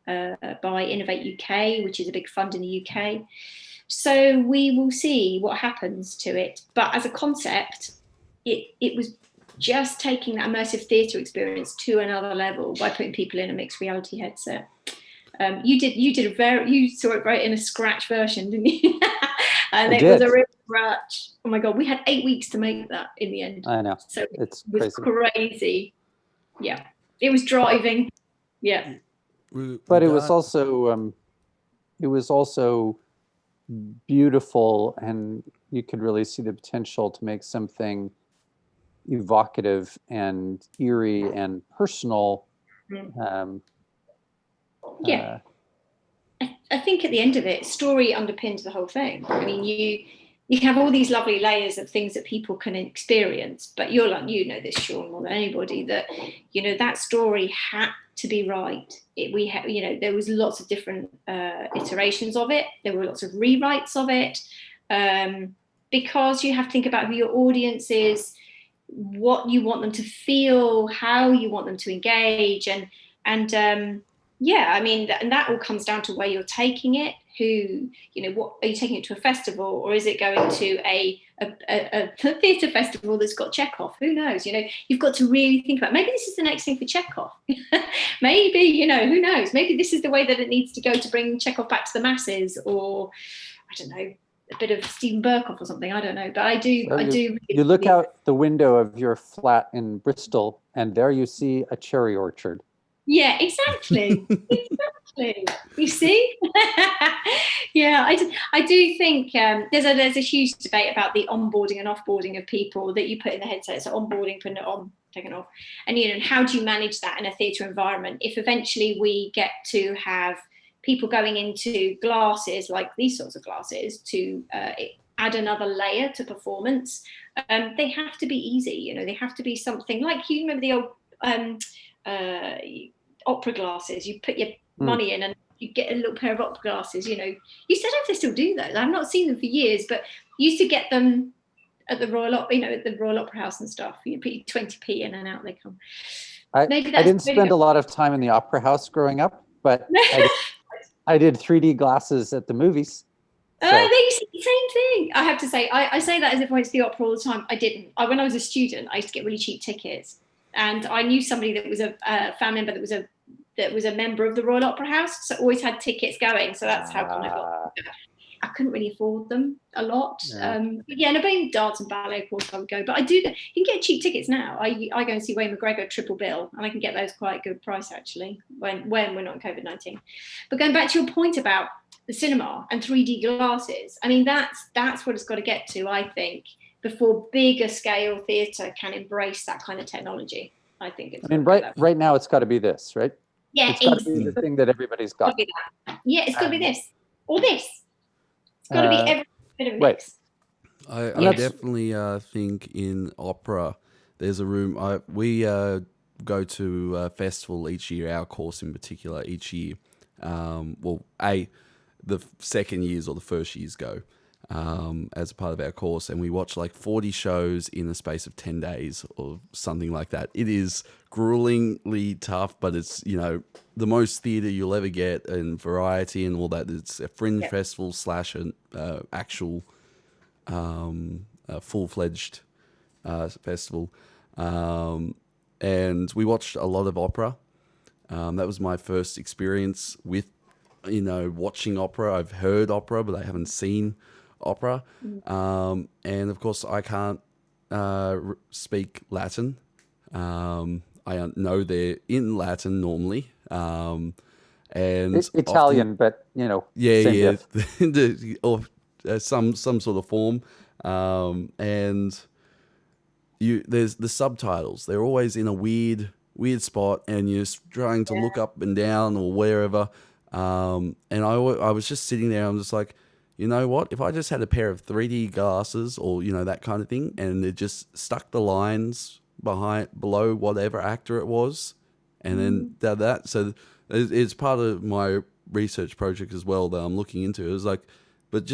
Speaker 2: by Innovate UK, which is a big fund in the UK. So we will see what happens to it. But as a concept, it was just taking that immersive theatre experience to another level by putting people in a mixed reality headset. You saw it right in a scratch version, didn't you? And it was a real scratch. Oh my God, we had 8 weeks to make that in the end.
Speaker 3: I know.
Speaker 2: So it was crazy. Yeah, it was driving. Yeah.
Speaker 3: But it was also beautiful, and you could really see the potential to make something evocative and eerie and personal.
Speaker 2: Yeah, I think at the end of it, story underpins the whole thing. I mean, you have all these lovely layers of things that people can experience, but you know this, Sean, more than anybody, that that story had to be right. There was lots of different iterations of it. There were lots of rewrites of it, because you have to think about who your audience is, what you want them to feel, how you want them to engage, and yeah, I mean, and that all comes down to where you're taking it. What are you taking it to a festival, or is it going to a theatre festival that's got Chekhov? Who knows? You've got to really think about, maybe this is the next thing for Chekhov. Maybe, who knows? Maybe this is the way that it needs to go to bring Chekhov back to the masses, or I don't know, a bit of Stephen Burkoff or something. I don't know, but I do.
Speaker 3: You look out the window of your flat in Bristol, and there you see a cherry orchard.
Speaker 2: Yeah, exactly. Exactly. You see? Yeah, I do think there's a huge debate about the onboarding and offboarding of people that you put in the headset. So onboarding, putting it on, taking it off, and how do you manage that in a theatre environment? If eventually we get to have people going into glasses like these sorts of glasses to add another layer to performance, they have to be easy. They have to be something like, you remember the old opera glasses, you put your money in and you get a little pair of opera glasses. You don't know if they still do those. I've not seen them for years, but you used to get them at the Royal Opera House and stuff. You put your 20p in and out they come.
Speaker 3: I didn't spend a lot of time in the opera house growing up, but I did 3D glasses at the movies.
Speaker 2: So. Oh, same thing. I have to say, I say that as if I went to the opera all the time. I didn't. When I was a student, I used to get really cheap tickets. And I knew somebody that was a family member that was a member of the Royal Opera House, so always had tickets going. So that's how come I got. I couldn't really afford them a lot. But being dance and ballet, of course, I would go. But I do. You can get cheap tickets now. I go and see Wayne McGregor triple bill, and I can get those quite a good price actually when we're not in COVID-19. But going back to your point about the cinema and 3D glasses, I mean that's what it's got to get to, I think, before bigger scale theatre can embrace that kind of technology. I think it's.
Speaker 3: Right now it's got to be this, right?
Speaker 2: Yeah,
Speaker 3: it's got to be the thing that everybody's got.
Speaker 2: Yeah, it's got to be this or this. It's got to be every bit of a mix.
Speaker 1: I definitely think in opera there's a room. We go to a festival each year. Our course in particular each year. The second years or the first years go. As a part of our course, and we watch like 40 shows in the space of 10 days or something like that. It is gruelingly tough, but it's, the most theatre you'll ever get and variety and all that. It's a fringe festival / an actual full-fledged festival. And we watched a lot of opera. That was my first experience with, watching opera. I've heard opera, but I haven't seen opera, and of course I can't speak Latin. I know they're in Latin normally, and
Speaker 3: Italian, but
Speaker 1: or some sort of form, and there's the subtitles. They're always in a weird spot, and you're trying to look up and down or wherever. And I was just sitting there. I'm just like, you know what? If I just had a pair of 3D glasses or, that kind of thing, and it just stuck the lines below whatever actor it was, and then did that. So it's part of my research project as well that I'm looking into. It was like, but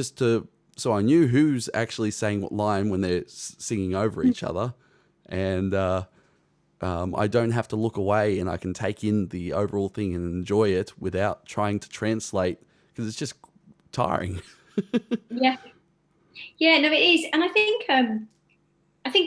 Speaker 1: so I knew who's actually saying what line when they're singing over each other. And I don't have to look away, and I can take in the overall thing and enjoy it without trying to translate, because it's just tiring.
Speaker 2: No, it is, and I think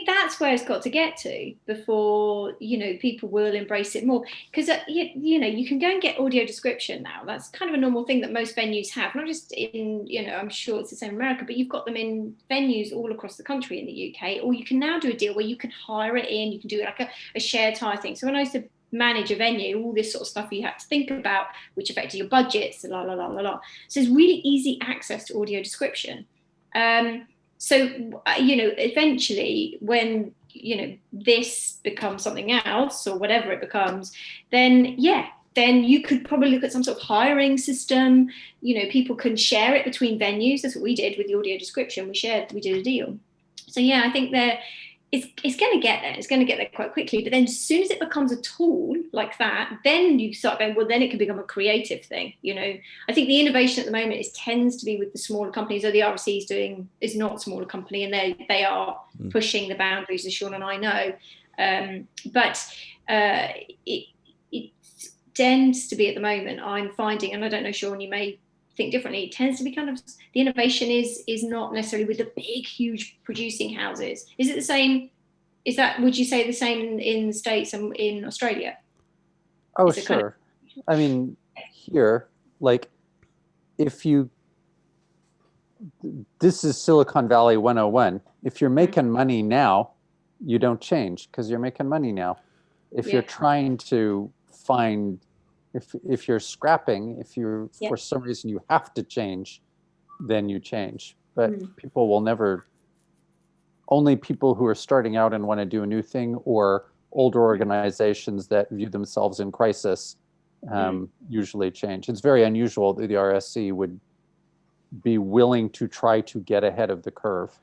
Speaker 2: that's where it's got to get to before people will embrace it more, because you can go and get audio description now. That's kind of a normal thing that most venues have, not just in I'm sure it's the same in America, but you've got them in venues all across the country in the UK. Or you can now do a deal where you can hire it in, you can do it like a shared hire thing. So when I used to manage a venue, all this sort of stuff you had to think about, which affected your budgets, la la la la la. So it's really easy access to audio description. So eventually when this becomes something else or whatever it becomes, then you could probably look at some sort of hiring system. People can share it between venues. That's what we did with the audio description. We did a deal. So I think it's going to get there. It's going to get there quite quickly. But then as soon as it becomes a tool like that, then you start going, well, then it can become a creative thing. I think the innovation at the moment tends to be with the smaller companies. So the RSC is not a smaller company, and they are pushing the boundaries, as Sean and I know. But tends to be at the moment, I'm finding, and I don't know, Sean, you may think differently, it tends to be kind of, the innovation is not necessarily with the big, huge producing houses. Is it the same? Is that, would you say the same in the States and in Australia?
Speaker 3: Oh, sure. I mean, here, like, if you, this is Silicon Valley 101. If you're making money now, you don't change because you're making money now. If you're trying to find, if you're scrapping, if you for some reason you have to change, then you change. But people will never, only people who are starting out and want to do a new thing, or older organizations that view themselves in crisis, usually change. It's very unusual that the RSC would be willing to try to get ahead of the curve.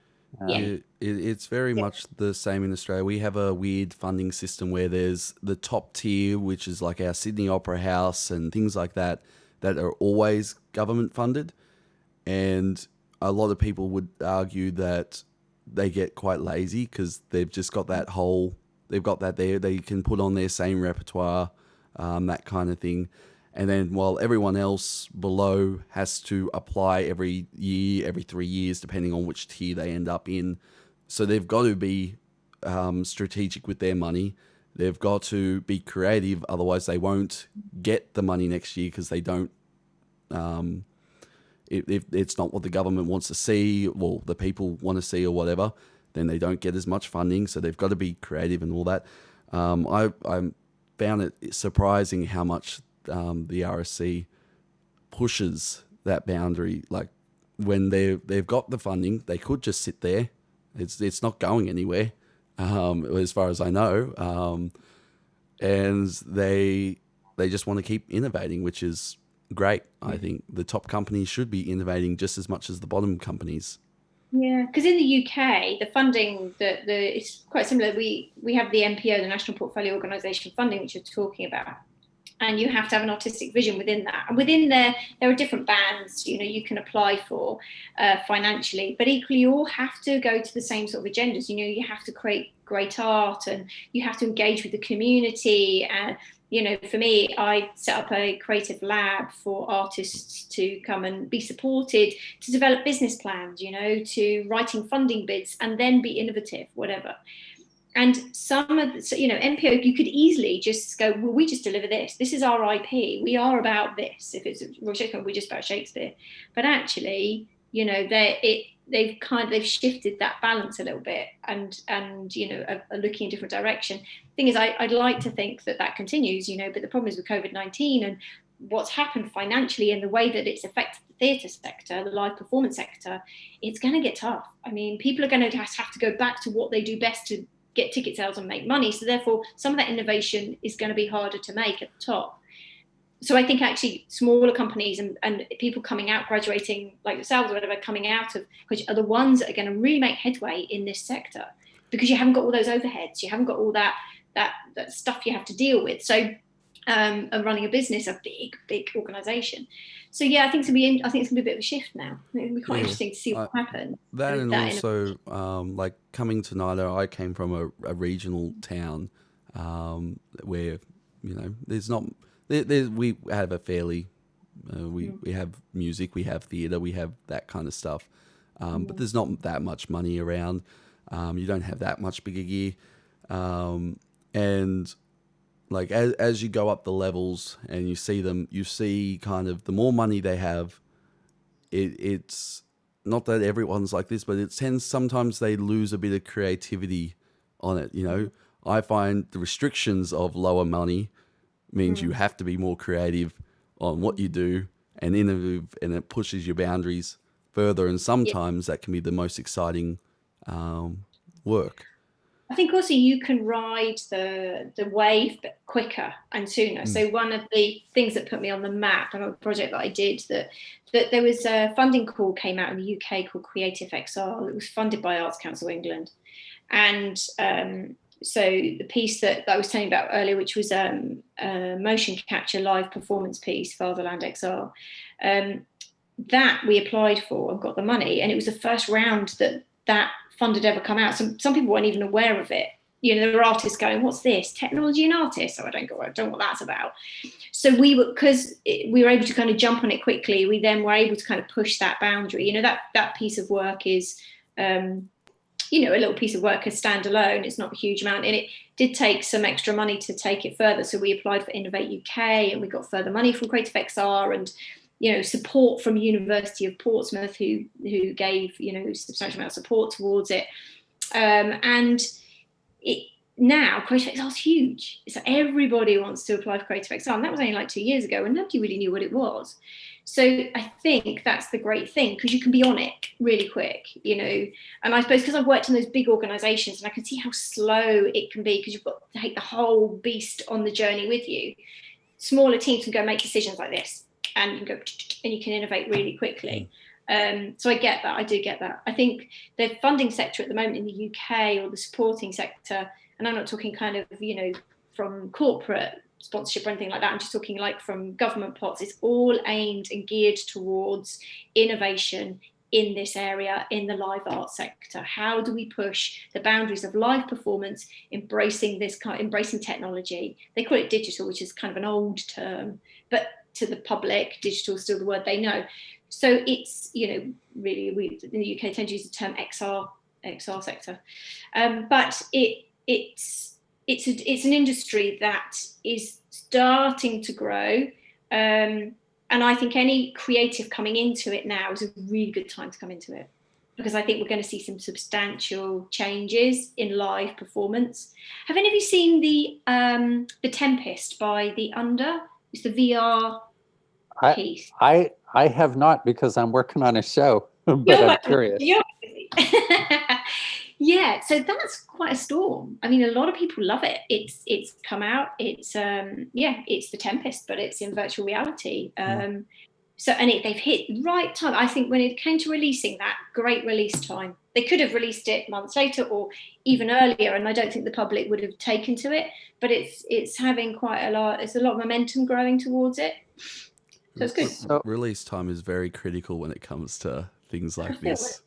Speaker 1: It's very much the same in Australia. We have a weird funding system where there's the top tier, which is like our Sydney Opera House and things like that, that are always government funded. And a lot of people would argue that they get quite lazy because they've just got that whole, they've got that there, they can put on their same repertoire, that kind of thing. And then while everyone else below has to apply every year, every 3 years, depending on which tier they end up in. So they've got to be strategic with their money. They've got to be creative. Otherwise, they won't get the money next year because they don't, if it's not what the government wants to see, or the people want to see or whatever, then they don't get as much funding. So they've got to be creative and all that. I found it surprising how much the RSC pushes that boundary. Like when they've got the funding, they could just sit there. It's not going anywhere, as far as I know. And they just want to keep innovating, which is great. I think the top companies should be innovating just as much as the bottom companies.
Speaker 2: Yeah, because in the UK, the funding, it's quite similar. We have the NPO, the National Portfolio Organisation funding, which you're talking about. And you have to have an artistic vision within that. And within there are different bands, you can apply for financially, but equally you all have to go to the same sort of agendas. You have to create great art, and you have to engage with the community. And, for me, I set up a creative lab for artists to come and be supported, to develop business plans, to writing funding bids, and then be innovative, whatever. And some of the, NPO, you could easily just go, well, we just deliver this. This is our IP. We are about this. If it's Royal Shakespeare, we're just about Shakespeare. But actually, they've shifted that balance a little bit, and are looking in a different direction. Thing is, I'd like to think that continues, but the problem is with COVID-19 and what's happened financially and the way that it's affected the theatre sector, the live performance sector, it's going to get tough. I mean, people are going to have to go back to what they do best to get ticket sales and make money. So therefore, some of that innovation is going to be harder to make at the top. So I think actually smaller companies and people coming out, graduating like yourselves or whatever, coming out of, which are the ones that are going to really make headway in this sector, because you haven't got all those overheads, you haven't got all that stuff you have to deal with. So and running a business, a big organisation. So yeah, I think it's gonna be a bit of a shift now. It'll be quite interesting to see what happens.
Speaker 1: That and also like coming to NIDA, I came from a regional town where there's not we have a fairly we have music, we have theatre, we have that kind of stuff, but there's not that much money around. You don't have that much bigger gear, and like as you go up the levels and you see kind of the more money they have, it's not that everyone's like this, but it tends, sometimes they lose a bit of creativity on it. I find the restrictions of lower money means you have to be more creative on what you do and innovative, and it pushes your boundaries further. And sometimes that can be the most exciting work.
Speaker 2: I think also you can ride the wave quicker and sooner. So one of the things that put me on the map on a project that I did, that there was a funding call came out in the UK called CannesXR. It was funded by Arts Council England. And so the piece that I was telling you about earlier, which was a motion capture live performance piece, Fatherland XR, that we applied for and got the money. And it was the first round that fund had ever come out. Some people weren't even aware of it. there are artists going, what's this? Technology and artists? So I don't know what that's about. So because we were able to kind of jump on it quickly, we then were able to kind of push that boundary. That piece of work is, a little piece of work as standalone. It's not a huge amount, and it did take some extra money to take it further. So we applied for Innovate UK, and we got further money from CannesXR, and support from University of Portsmouth, who gave substantial amount of support towards it. And now CannesXR is huge. It's like everybody wants to apply for CannesXR, and that was only like 2 years ago, and nobody really knew what it was. So I think that's the great thing, because you can be on it really quick, And I suppose because I've worked in those big organisations, and I can see how slow it can be, because you've got to take the whole beast on the journey with you. Smaller teams can go make decisions like this, and you can go and you can innovate really quickly. So I get that. I do get that. I think the funding sector at the moment in the UK, or the supporting sector, and I'm not talking kind of, from corporate sponsorship or anything like that, I'm just talking like from government pots, it's all aimed and geared towards innovation in this area, in the live art sector. How do we push the boundaries of live performance, embracing technology? They call it digital, which is kind of an old term, but to the public, digital is still the word they know. So it's, really, we in the UK tend to use the term XR sector, but it's an industry that is starting to grow, and I think any creative coming into it now is a really good time to come into it, because I think we're going to see some substantial changes in live performance. Have any of you seen the Tempest by the Under? It's the VR piece.
Speaker 3: I have not, because I'm working on a show, but I'm curious.
Speaker 2: Yeah, so that's quite a storm. I mean, a lot of people love it. It's come out. It's it's the Tempest, but it's in virtual reality. So they've hit the right time. I think when it came to releasing that, great release time. They could have released it months later or even earlier, and I don't think the public would have taken to it. But it's having quite a lot. It's a lot of momentum growing towards it. So it's good.
Speaker 1: So, release time is very critical when it comes to things like this.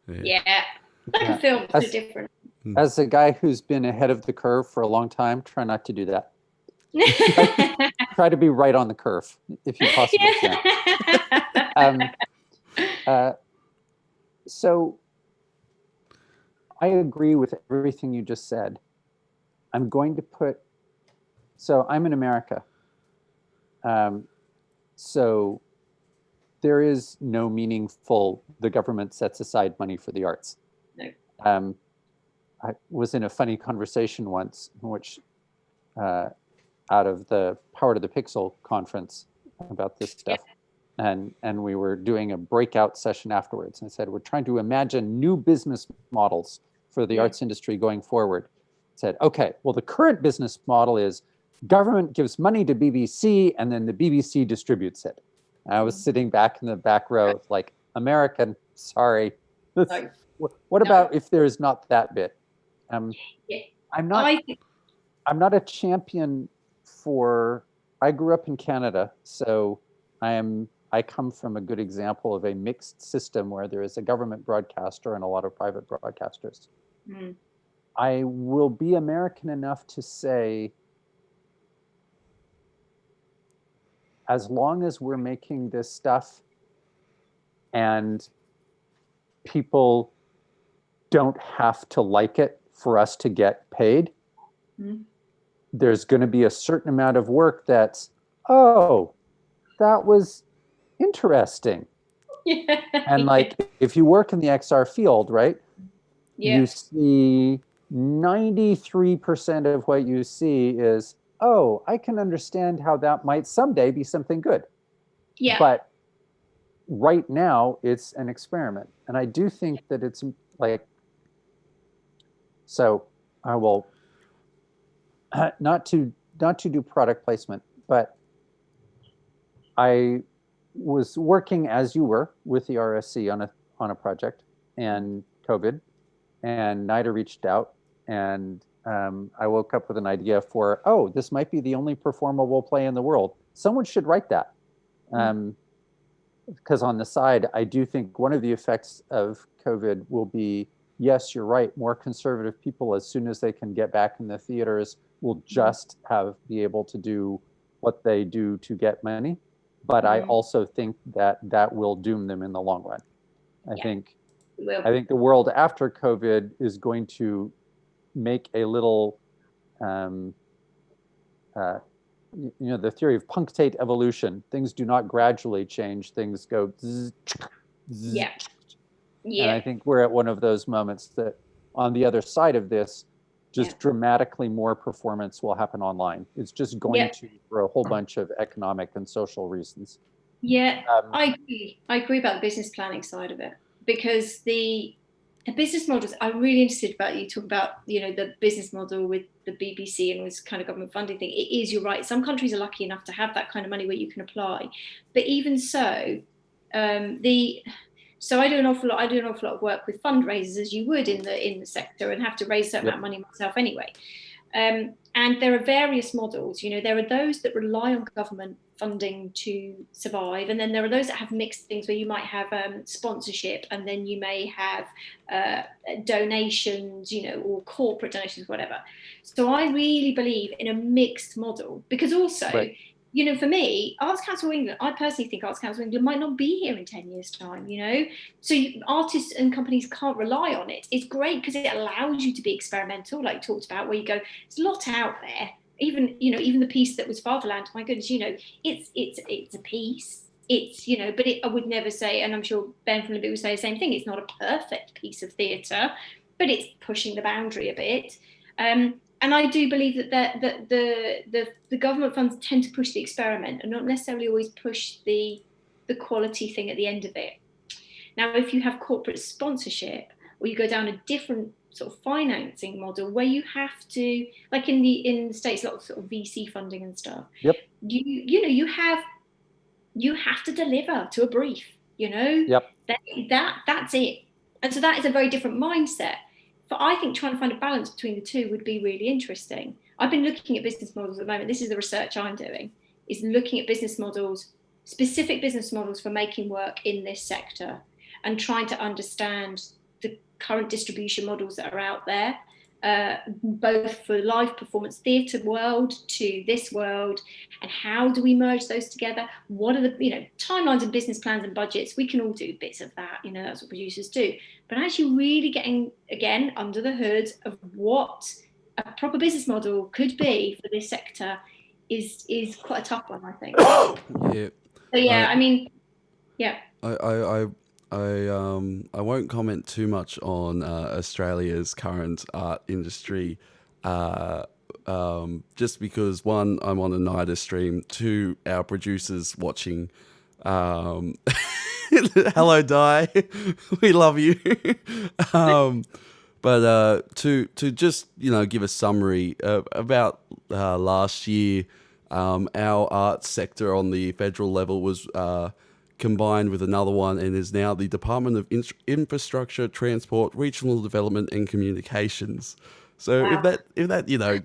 Speaker 2: Yeah. Like a film, it's different.
Speaker 3: As a guy who's been ahead of the curve for a long time, try not to do that. Try to be right on the curve, if you possibly can. So I agree with everything you just said. I'm going to so I'm in America. So there is no meaningful, the government sets aside money for the arts. No. I was in a funny conversation once, in which out of the Power to the Pixel conference about this stuff, and we were doing a breakout session afterwards. And I said, we're trying to imagine new business models for the arts industry going forward. I said, okay, well, the current business model is government gives money to BBC, and then the BBC distributes it. And I was sitting back in the back row, like, American, sorry. What about if there is not that bit? I'm not a champion for. I grew up in Canada, so I come from a good example of a mixed system where there is a government broadcaster and a lot of private broadcasters. I will be American enough to say, as long as we're making this stuff and people don't have to like it for us to get paid, there's going to be a certain amount of work that's, oh, that was interesting. And like, if you work in the XR field, right, you see 93% of what you see is, oh, I can understand how that might someday be something good. But right now it's an experiment. And I do think that it's like, so I will not to do product placement, but I was working as you were with the RSC on a project, and COVID, and NIDA reached out, and I woke up with an idea for, oh, this might be the only performable play in the world. Someone should write that. Because on the side, I do think one of the effects of COVID will be yes, you're right, more conservative people, as soon as they can get back in the theaters, will just be able to do what they do to get money. But I also think that that will doom them in the long run. I think the world after COVID is going to make a little, the theory of punctate evolution. Things do not gradually change. Things go zzz, zzz.
Speaker 2: Yeah.
Speaker 3: And I think we're at one of those moments that on the other side of this, just dramatically more performance will happen online. It's just going to, for a whole bunch of economic and social reasons.
Speaker 2: Yeah, I agree. I agree about the business planning side of it, because the business models, I'm really interested about you talk about, the business model with the BBC and this kind of government funding thing. It is, you're right. Some countries are lucky enough to have that kind of money where you can apply. But even so, so I do an awful lot of work with fundraisers, as you would in the sector, and have to raise a certain amount of money myself anyway. And there are various models. There are those that rely on government funding to survive, and then there are those that have mixed things, where you might have sponsorship, and then you may have donations, or corporate donations, whatever. So I really believe in a mixed model, because also, for me, Arts Council of England, I personally think Arts Council of England might not be here in 10 years' time, So artists and companies can't rely on it. It's great because it allows you to be experimental, like you talked about, where you go, there's a lot out there. Even the piece that was Fatherland, my goodness, it's a piece. But I would never say, and I'm sure Ben from Libby would say the same thing, it's not a perfect piece of theatre, but it's pushing the boundary a bit. And I do believe that the government funds tend to push the experiment and not necessarily always push the quality thing at the end of it. Now, if you have corporate sponsorship, or you go down a different sort of financing model where you have to, like in the States, a lot of sort of VC funding and stuff.
Speaker 3: Yep.
Speaker 2: You have to deliver to a brief.
Speaker 3: Yep.
Speaker 2: That's it. And so that is a very different mindset. But I think trying to find a balance between the two would be really interesting. I've been looking at business models at the moment. This is the research I'm doing, is looking at business models, specific business models for making work in this sector, and trying to understand the current distribution models that are out there, both for live performance theatre world to this world, and how do we merge those together? What are the timelines and business plans and budgets? We can all do bits of that, that's what producers do. But actually really getting, again, under the hood of what a proper business model could be for this sector is quite a tough one, I think.
Speaker 1: Yeah.
Speaker 2: So I mean, yeah.
Speaker 1: I won't comment too much on Australia's current art industry, just because, one, I'm on a NIDA stream, two, our producers watching. Hello, Di, we love you. But to just give a summary about last year, our arts sector on the federal level was combined with another one, and is now the Department of Infrastructure, Transport, Regional Development and Communications. So if that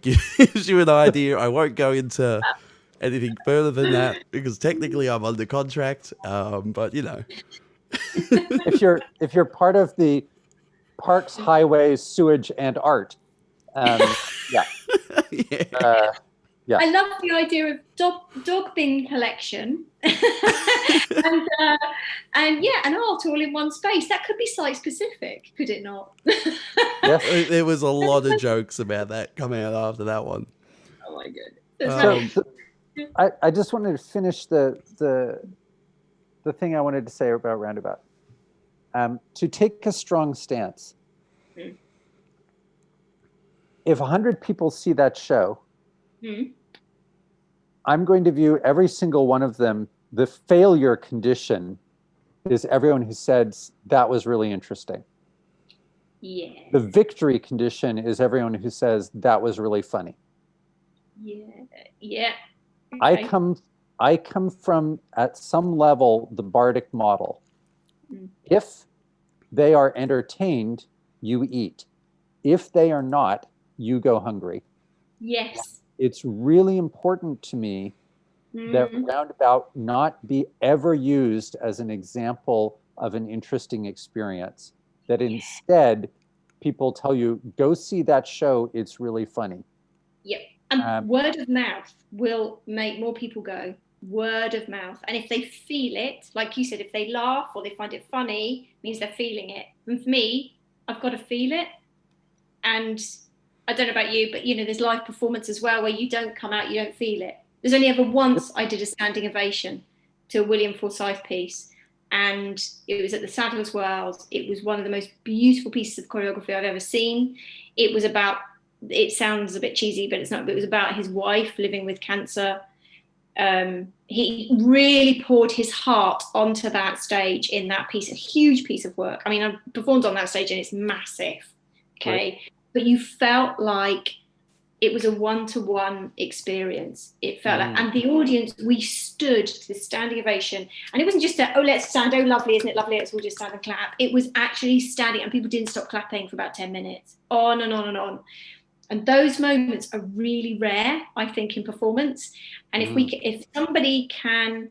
Speaker 1: gives you an idea, I won't go into anything further than that, because technically I'm under contract. But
Speaker 3: if you're part of the Parks, Highways, Sewage and Art, yeah.
Speaker 2: I love the idea of dog bin collection and art all in one space. That could be site specific, could it not?
Speaker 3: Yes.
Speaker 1: There was a lot of jokes about that coming out after that one.
Speaker 2: Oh my goodness.
Speaker 3: I just wanted to finish the thing I wanted to say about Roundabout. To take a strong stance. If 100 people see that show, I'm going to view every single one of them. The failure condition is everyone who says that was really interesting.
Speaker 2: Yeah.
Speaker 3: The victory condition is everyone who says that was really funny.
Speaker 2: Yeah. Yeah.
Speaker 3: Okay. I come from, at some level, the Bardic model. If they are entertained, you eat. If they are not, you go hungry.
Speaker 2: Yes.
Speaker 3: It's really important to me that Roundabout not be ever used as an example of an interesting experience, that instead people tell you, go see that show, it's really funny.
Speaker 2: Yep. And word of mouth will make more people go. Word of mouth. And if they feel it, like you said, if they laugh or they find it funny, it means they're feeling it. And for me, I've got to feel it. And I don't know about you, but there's live performance as well where you don't come out, you don't feel it. There's only ever once I did a standing ovation to a William Forsythe piece, and it was at the Sadler's Wells. It was one of the most beautiful pieces of choreography I've ever seen. It was about, it sounds a bit cheesy, but it's not, but it was about his wife living with cancer. He really poured his heart onto that stage in that piece, a huge piece of work. I mean, I performed on that stage and it's massive, okay? Right. But you felt like it was a one-to-one experience. It felt like, and the audience, we stood to the standing ovation, and it wasn't just a, oh, let's stand, oh, lovely, isn't it lovely, let's all just stand and clap. It was actually standing, and people didn't stop clapping for about 10 minutes, on and on and on. And those moments are really rare, I think, in performance. And if somebody can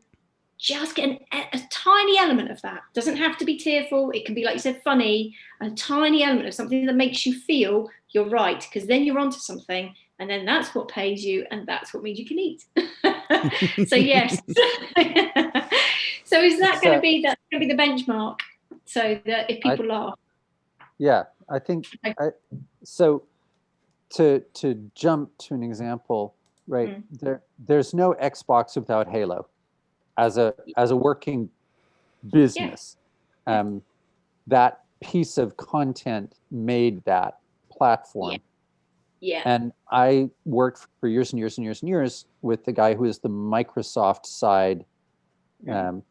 Speaker 2: just get a tiny element of that, doesn't have to be tearful, it can be, like you said, funny, a tiny element of something that makes you feel you're right, because then you're onto something, and then that's what pays you, and that's what means you can eat. So yes. So is that going to be the benchmark, so that if people laugh?
Speaker 3: Yeah, I think so. To jump to an example, right? There's no Xbox without Halo as a working business. That piece of content made that platform.
Speaker 2: Yeah.
Speaker 3: And I worked for years and years and years and years with the guy who is the Microsoft side. When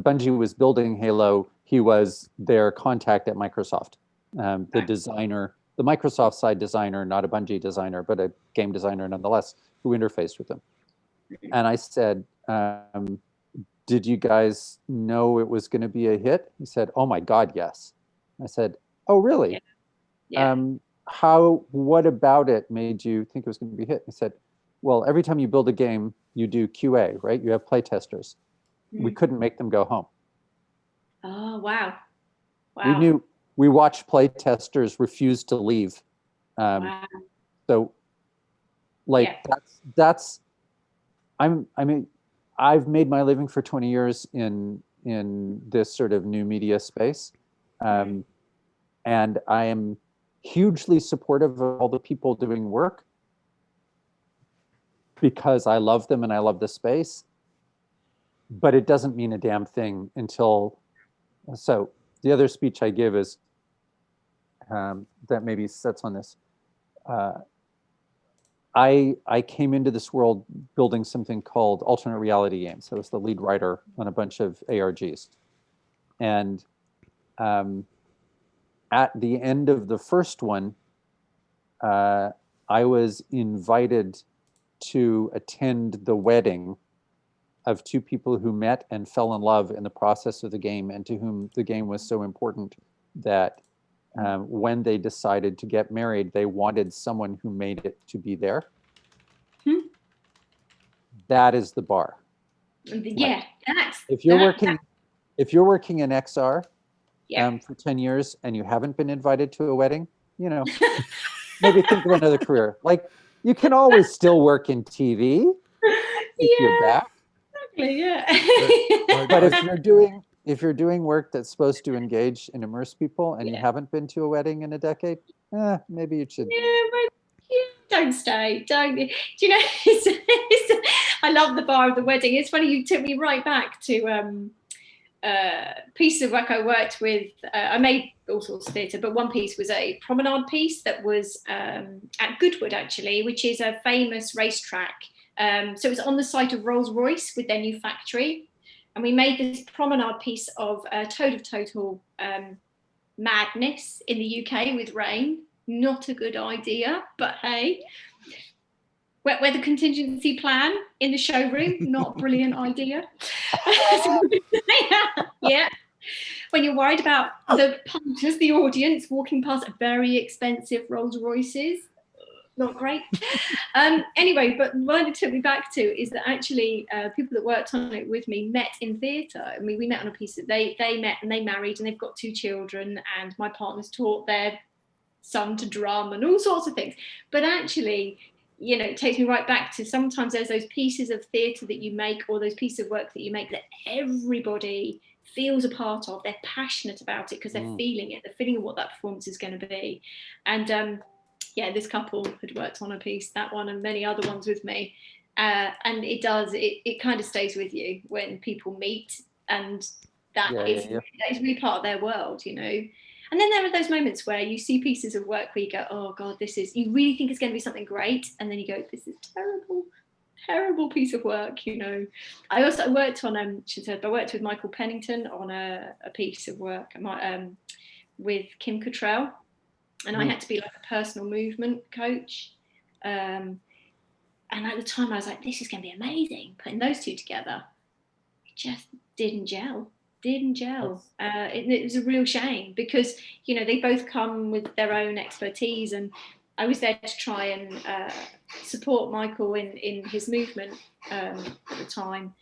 Speaker 3: Bungie was building Halo, he was their contact at Microsoft, the designer. The Microsoft side designer, not a Bungie designer, but a game designer nonetheless, who interfaced with them. And I said, did you guys know it was going to be a hit? He said, oh my God, yes. I said, oh, really?
Speaker 2: Yeah.
Speaker 3: What about it made you think it was going to be a hit? He said, well, every time you build a game, you do QA, right? You have play testers. We couldn't make them go home.
Speaker 2: Oh, wow.
Speaker 3: We watched play testers refuse to leave.
Speaker 2: Wow.
Speaker 3: So, like, I've made my living for 20 years in this sort of new media space, and I am hugely supportive of all the people doing work because I love them and I love the space. But it doesn't mean a damn thing until. So the other speech I give is. That maybe sets on this. I came into this world building something called alternate reality games. I was the lead writer on a bunch of ARGs. And at the end of the first one, I was invited to attend the wedding of two people who met and fell in love in the process of the game, and to whom the game was so important that when they decided to get married, they wanted someone who made it to be there. That is the bar.
Speaker 2: Yeah,
Speaker 3: if you're working in XR for 10 years and you haven't been invited to a wedding, maybe think of another career. Like, you can always still work in TV if you're back.
Speaker 2: Exactly, yeah.
Speaker 3: But if you're doing work that's supposed to engage and immerse people, and you haven't been to a wedding in a decade, maybe you should.
Speaker 2: Don't stay. Don't. Do you know? I love the bar of the wedding. It's funny, you took me right back to pieces of work I worked with. I made all sorts of theatre, but one piece was a promenade piece that was at Goodwood, actually, which is a famous racetrack. So it was on the site of Rolls-Royce with their new factory. And we made this promenade piece of Toad of Total madness in the UK with rain. Not a good idea, but hey. Weather contingency plan in the showroom, not a brilliant idea. Yeah. When you're worried about the punters, the audience, walking past very expensive Rolls Royces, not great. Anyway, but what it took me back to is that actually people that worked on it with me met in theatre. I mean, we met on a piece that they met and they married and they've got 2 children, and my partner's taught their son to drum and all sorts of things. But actually, you know, it takes me right back to sometimes there's those pieces of theatre that you make, or those pieces of work that you make that everybody feels a part of. They're passionate about it because they're feeling it. They're feeling what that performance is going to be. And yeah, this couple had worked on a piece, that one and many other ones with me. And it kind of stays with you when people meet, and that is really part of their world, you know. And then there are those moments where you see pieces of work where you go, oh God, you really think it's going to be something great. And then you go, this is terrible piece of work, you know. I also worked on, I worked with Michael Pennington on a piece of work with Kim Cattrall. And I had to be like a personal movement coach. And at the time I was like, this is going to be amazing. Putting those two together, it just didn't gel. It was a real shame because, you know, they both come with their own expertise, and I was there to try and support Michael in his movement at the time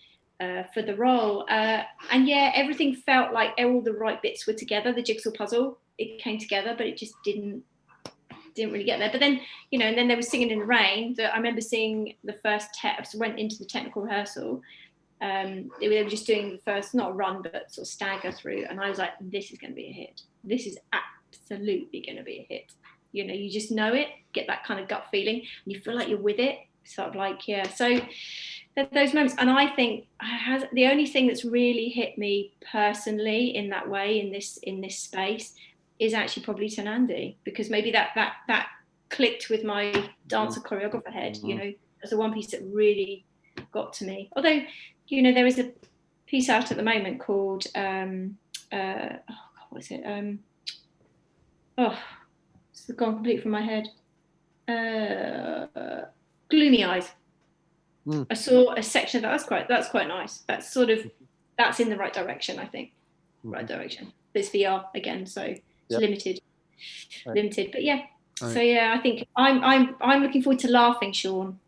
Speaker 2: for the role. And yeah, everything felt like all the right bits were together. The jigsaw puzzle, it came together, but it just didn't really get there. But then, you know, and then there was Singing in the Rain. I remember seeing the first went into the technical rehearsal. They were just doing the first, not a run, but sort of stagger through. And I was like, this is going to be a hit. This is absolutely going to be a hit. You know, you just know it, get that kind of gut feeling, and you feel like you're with it. Sort of like, yeah. So those moments. And I think the only thing that's really hit me personally in that way, in this space, is actually probably Tenandi, because maybe that clicked with my dancer choreographer head. You know, that's the one piece that really got to me. Although, you know, there is a piece out at the moment called what is it? It's gone completely from my head. Gloomy Eyes. I saw a section of that. That's quite nice. That's in the right direction, I think. Right direction. But it's VR again, so it's limited. But yeah. Right. So yeah, I think I'm looking forward to laughing, Sean.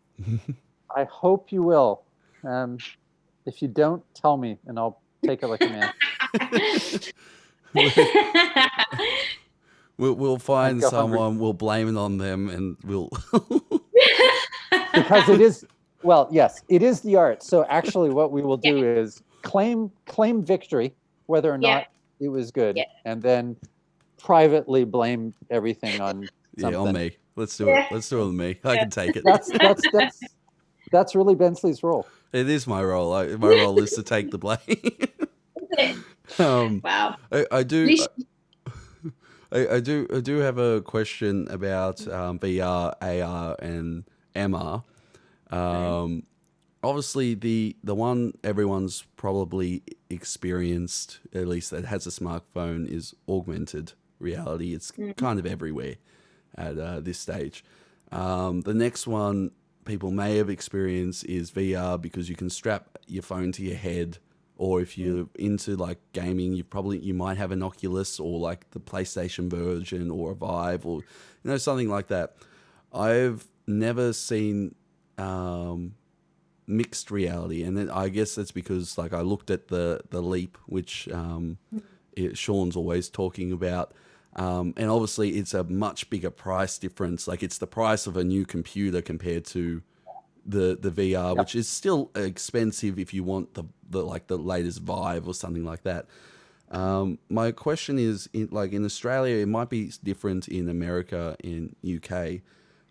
Speaker 3: I hope you will. If you don't, tell me, and I'll take it like a man.
Speaker 1: We'll find someone, we'll blame it on them, and we'll...
Speaker 3: Because it is, well, yes, it is the art. So actually what we will do is claim victory, whether or not it was good, and then privately blame everything on something.
Speaker 1: Yeah, on me. Let's do it. Let's do it on me. I can take it.
Speaker 3: That's really Bensley's role.
Speaker 1: It is my role. My role is to take the blame.
Speaker 2: Wow.
Speaker 1: I do have a question about VR, AR, and MR. Obviously, the one everyone's probably experienced, at least that has a smartphone, is augmented reality. It's kind of everywhere at this stage. The next one people may have experienced is VR, because you can strap your phone to your head, or if you're into like gaming, you might have an Oculus or like the PlayStation version or a Vive, or something like that. I've never seen mixed reality, and then I guess that's because like I looked at the Leap, which Sean's always talking about. And obviously it's a much bigger price difference. Like it's the price of a new computer compared to the VR, which is still expensive if you want the latest Vive or something like that. My question is, in Australia, it might be different in America, in UK.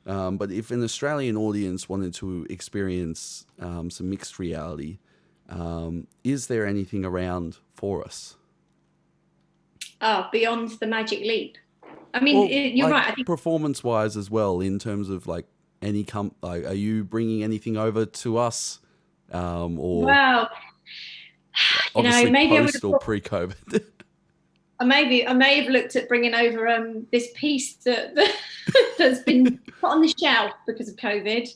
Speaker 1: But if an Australian audience wanted to experience some mixed reality, is there anything around for us?
Speaker 2: Beyond the Magic Leap. I mean, you're right. I think
Speaker 1: performance-wise as well, in terms of like any are you bringing anything over to us, or
Speaker 2: well,
Speaker 1: obviously
Speaker 2: maybe
Speaker 1: post or pre-COVID?
Speaker 2: I may have looked at bringing over this piece that's been put on the shelf because of COVID.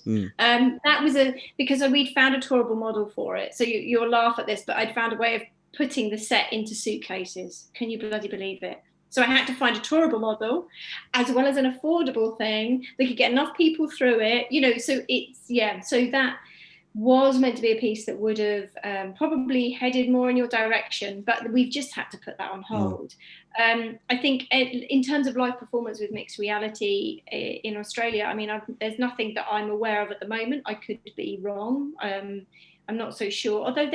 Speaker 2: That was because we'd found a tourable model for it. So you'll laugh at this, but I'd found a way of putting the set into suitcases. Can you bloody believe it? So I had to find a tourable model as well as an affordable thing that could get enough people through it, so so that was meant to be a piece that would have probably headed more in your direction, but we've just had to put that on hold. I think in terms of live performance with mixed reality in Australia, I mean, there's nothing that I'm aware of at the moment. I could be wrong. I'm not so sure, although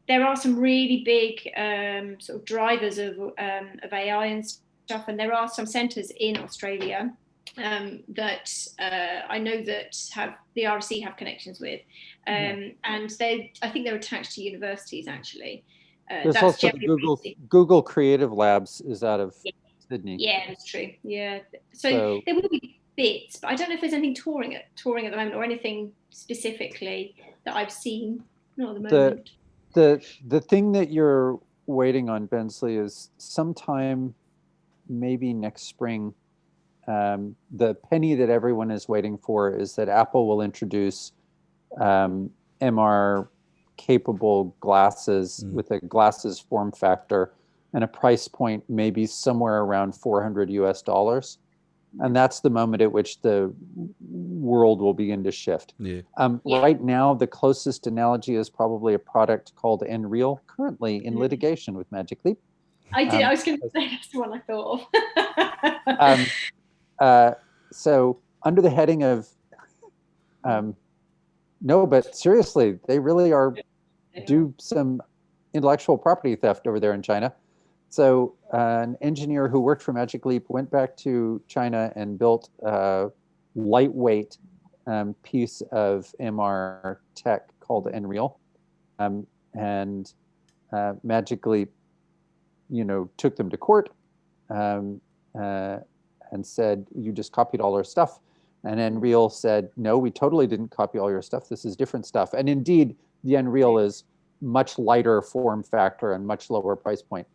Speaker 2: there are some really big sort of drivers of AI and stuff, and there are some centres in Australia that I know that the RSC have connections with, and I think they're attached to universities actually.
Speaker 3: There's also the Google Creative Labs is out of Sydney.
Speaker 2: Yeah, that's true. Yeah, so there will be bits, but I don't know if there's anything touring at the moment or anything specifically that I've seen. Not at the moment.
Speaker 3: The thing that you're waiting on, Bensley, is sometime maybe next spring. The penny that everyone is waiting for is that Apple will introduce MR capable glasses with a glasses form factor and a price point maybe somewhere around $400. And that's the moment at which the world will begin to shift. Right now, the closest analogy is probably a product called Nreal, currently in litigation with Magic Leap.
Speaker 2: I was going to say that's the one I thought of.
Speaker 3: So under the heading of, no, but seriously, they really do some intellectual property theft over there in China. So an engineer who worked for Magic Leap went back to China and built a lightweight piece of MR tech called Nreal. And Magic Leap, took them to court and said, you just copied all our stuff. And Nreal said, no, we totally didn't copy all your stuff. This is different stuff. And indeed, the Nreal is much lighter form factor and much lower price point.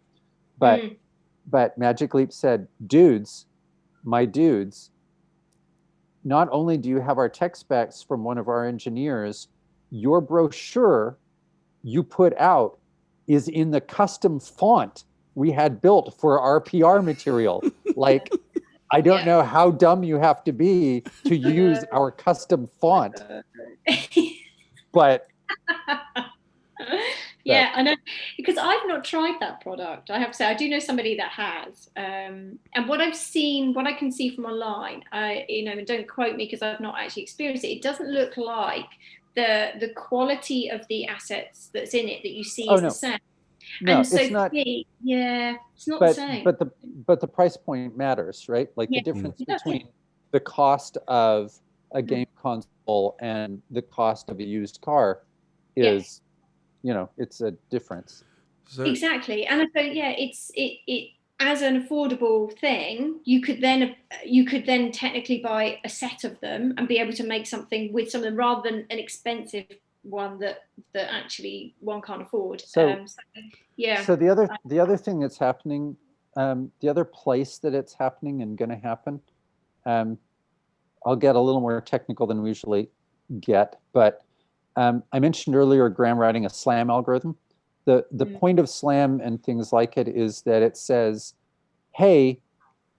Speaker 3: But Magic Leap said, my dudes, not only do you have our tech specs from one of our engineers, your brochure you put out is in the custom font we had built for our PR material. Like, I don't know how dumb you have to be to use our custom font, but...
Speaker 2: Yeah, I know, because I've not tried that product. I have to say, I do know somebody that has. And what I can see from online, and don't quote me because I've not actually experienced it. It doesn't look like the quality of the assets that's in it that you see is the same.
Speaker 3: No,
Speaker 2: and so
Speaker 3: it's not.
Speaker 2: It's not the same.
Speaker 3: But the price point matters, right? Like the difference between the cost of a game console and the cost of a used car is. It's a difference.
Speaker 2: Exactly. And so, it as an affordable thing, you could then technically buy a set of them and be able to make something with some of them rather than an expensive one that actually one can't afford.
Speaker 3: So the other thing that's happening, the other place that it's happening and going to happen, I'll get a little more technical than we usually get, but I mentioned earlier Graham writing a SLAM algorithm. The point of SLAM and things like it is that it says, hey,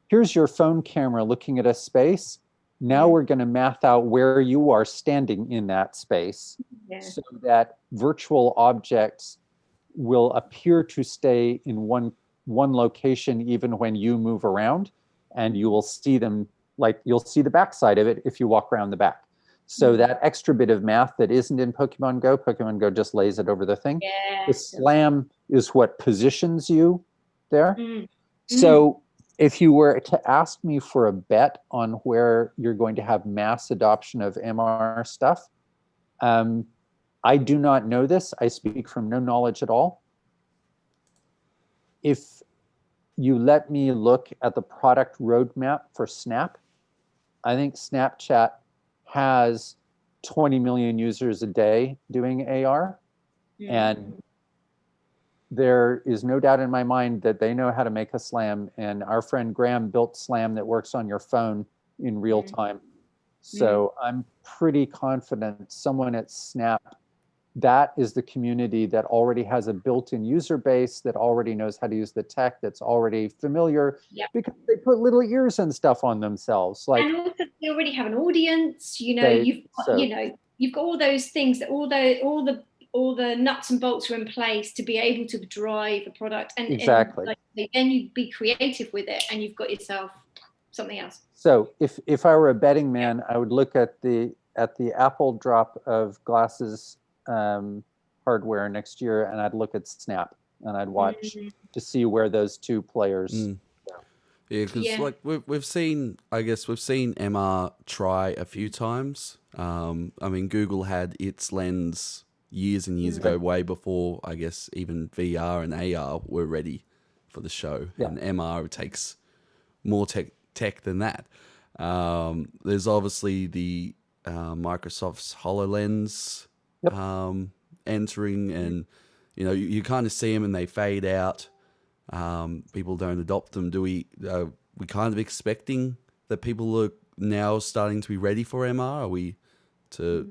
Speaker 3: here's your phone camera looking at a space. Now we're going to math out where you are standing in that space so that virtual objects will appear to stay in one location even when you move around, and you will see them, like you'll see the backside of it if you walk around the back. So that extra bit of math that isn't in Pokemon Go just lays it over the thing. The SLAM is what positions you there. So if you were to ask me for a bet on where you're going to have mass adoption of MR stuff, I do not know this. I speak from no knowledge at all. If you let me look at the product roadmap for Snap, I think Snapchat has 20 million users a day doing AR. And there is no doubt in my mind that they know how to make a SLAM. And our friend Graham built SLAM that works on your phone in real time. So I'm pretty confident someone at Snap that is the community that already has a built-in user base, that already knows how to use the tech, that's already familiar,
Speaker 2: Yep.
Speaker 3: because they put little ears and stuff on themselves. Like,
Speaker 2: and also they already have an audience.
Speaker 3: They- so-
Speaker 2: You've got all those things, that all the nuts and bolts are in place to be able to drive a product, and
Speaker 3: Exactly.
Speaker 2: then you be creative with it, and you've got yourself something else.
Speaker 3: So if I were a betting man, I would look at the Apple drop of glasses hardware next year, and I'd look at Snap, and I'd watch to see where those two players.
Speaker 1: Yeah, because like we've seen MR try a few times. I mean, Google had its lens years and years ago, way before I guess even VR and AR were ready for the show.
Speaker 3: Yeah.
Speaker 1: And MR takes more tech than that. There's obviously the Microsoft's Hololens entering, and you kind of see them and they fade out. People don't adopt them. We kind of expecting that people are now starting to be ready for MR? Are we to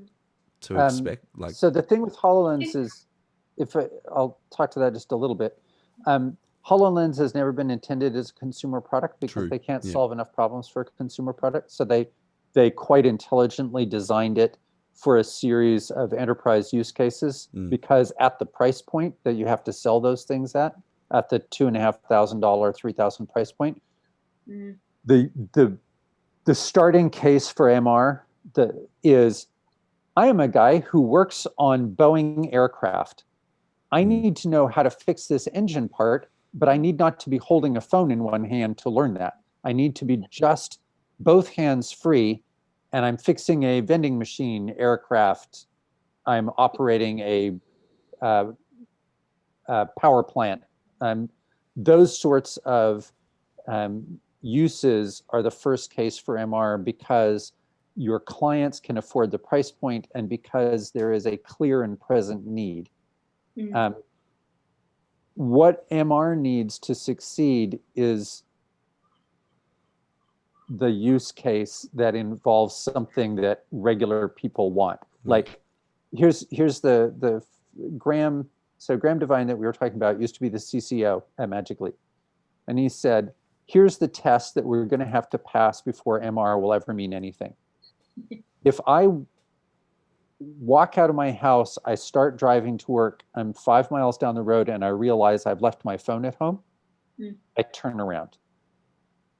Speaker 1: expect like?
Speaker 3: So the thing with HoloLens is, I'll talk to that just a little bit. HoloLens has never been intended as a consumer product because they can't solve enough problems for a consumer product. So they quite intelligently designed it for a series of enterprise use cases, because at the price point that you have to sell those things at the $2,500, $3,000 price point, the starting case for MR is, I am a guy who works on Boeing aircraft. I need to know how to fix this engine part, but I need not to be holding a phone in one hand to learn that. I need to be just both hands free, and I'm fixing a vending machine aircraft. I'm operating a power plant. Those sorts of uses are the first case for MR, because your clients can afford the price point and because there is a clear and present need. What MR needs to succeed is the use case that involves something that regular people want. Like, here's the Graham. So Graham Devine that we were talking about used to be the CCO at Magic Leap, and he said, "Here's the test that we're going to have to pass before MR will ever mean anything. If I walk out of my house, I start driving to work, I'm 5 miles down the road, and I realize I've left my phone at home, I turn around,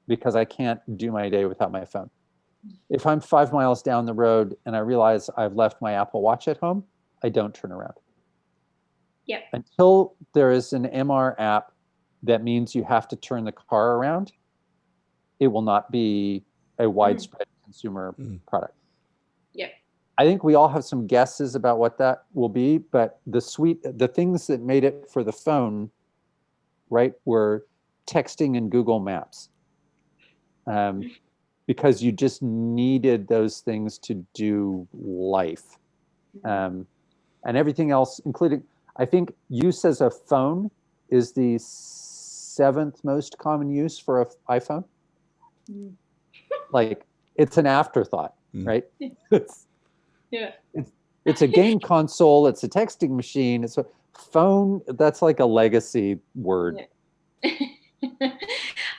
Speaker 3: because I can't do my day without my phone. If I'm 5 miles down the road and I realize I've left my Apple Watch at home, I don't turn around."
Speaker 2: Yep.
Speaker 3: Until there is an MR app that means you have to turn the car around, it will not be a widespread consumer product.
Speaker 2: Yep.
Speaker 3: I think we all have some guesses about what that will be, but the things that made it for the phone, right, were texting and Google Maps. Because you just needed those things to do life. And everything else, including, I think use as a phone is the 7th most common use for an iPhone. Like, it's an afterthought, right? It's a game console, it's a texting machine, it's a phone, that's like a legacy word.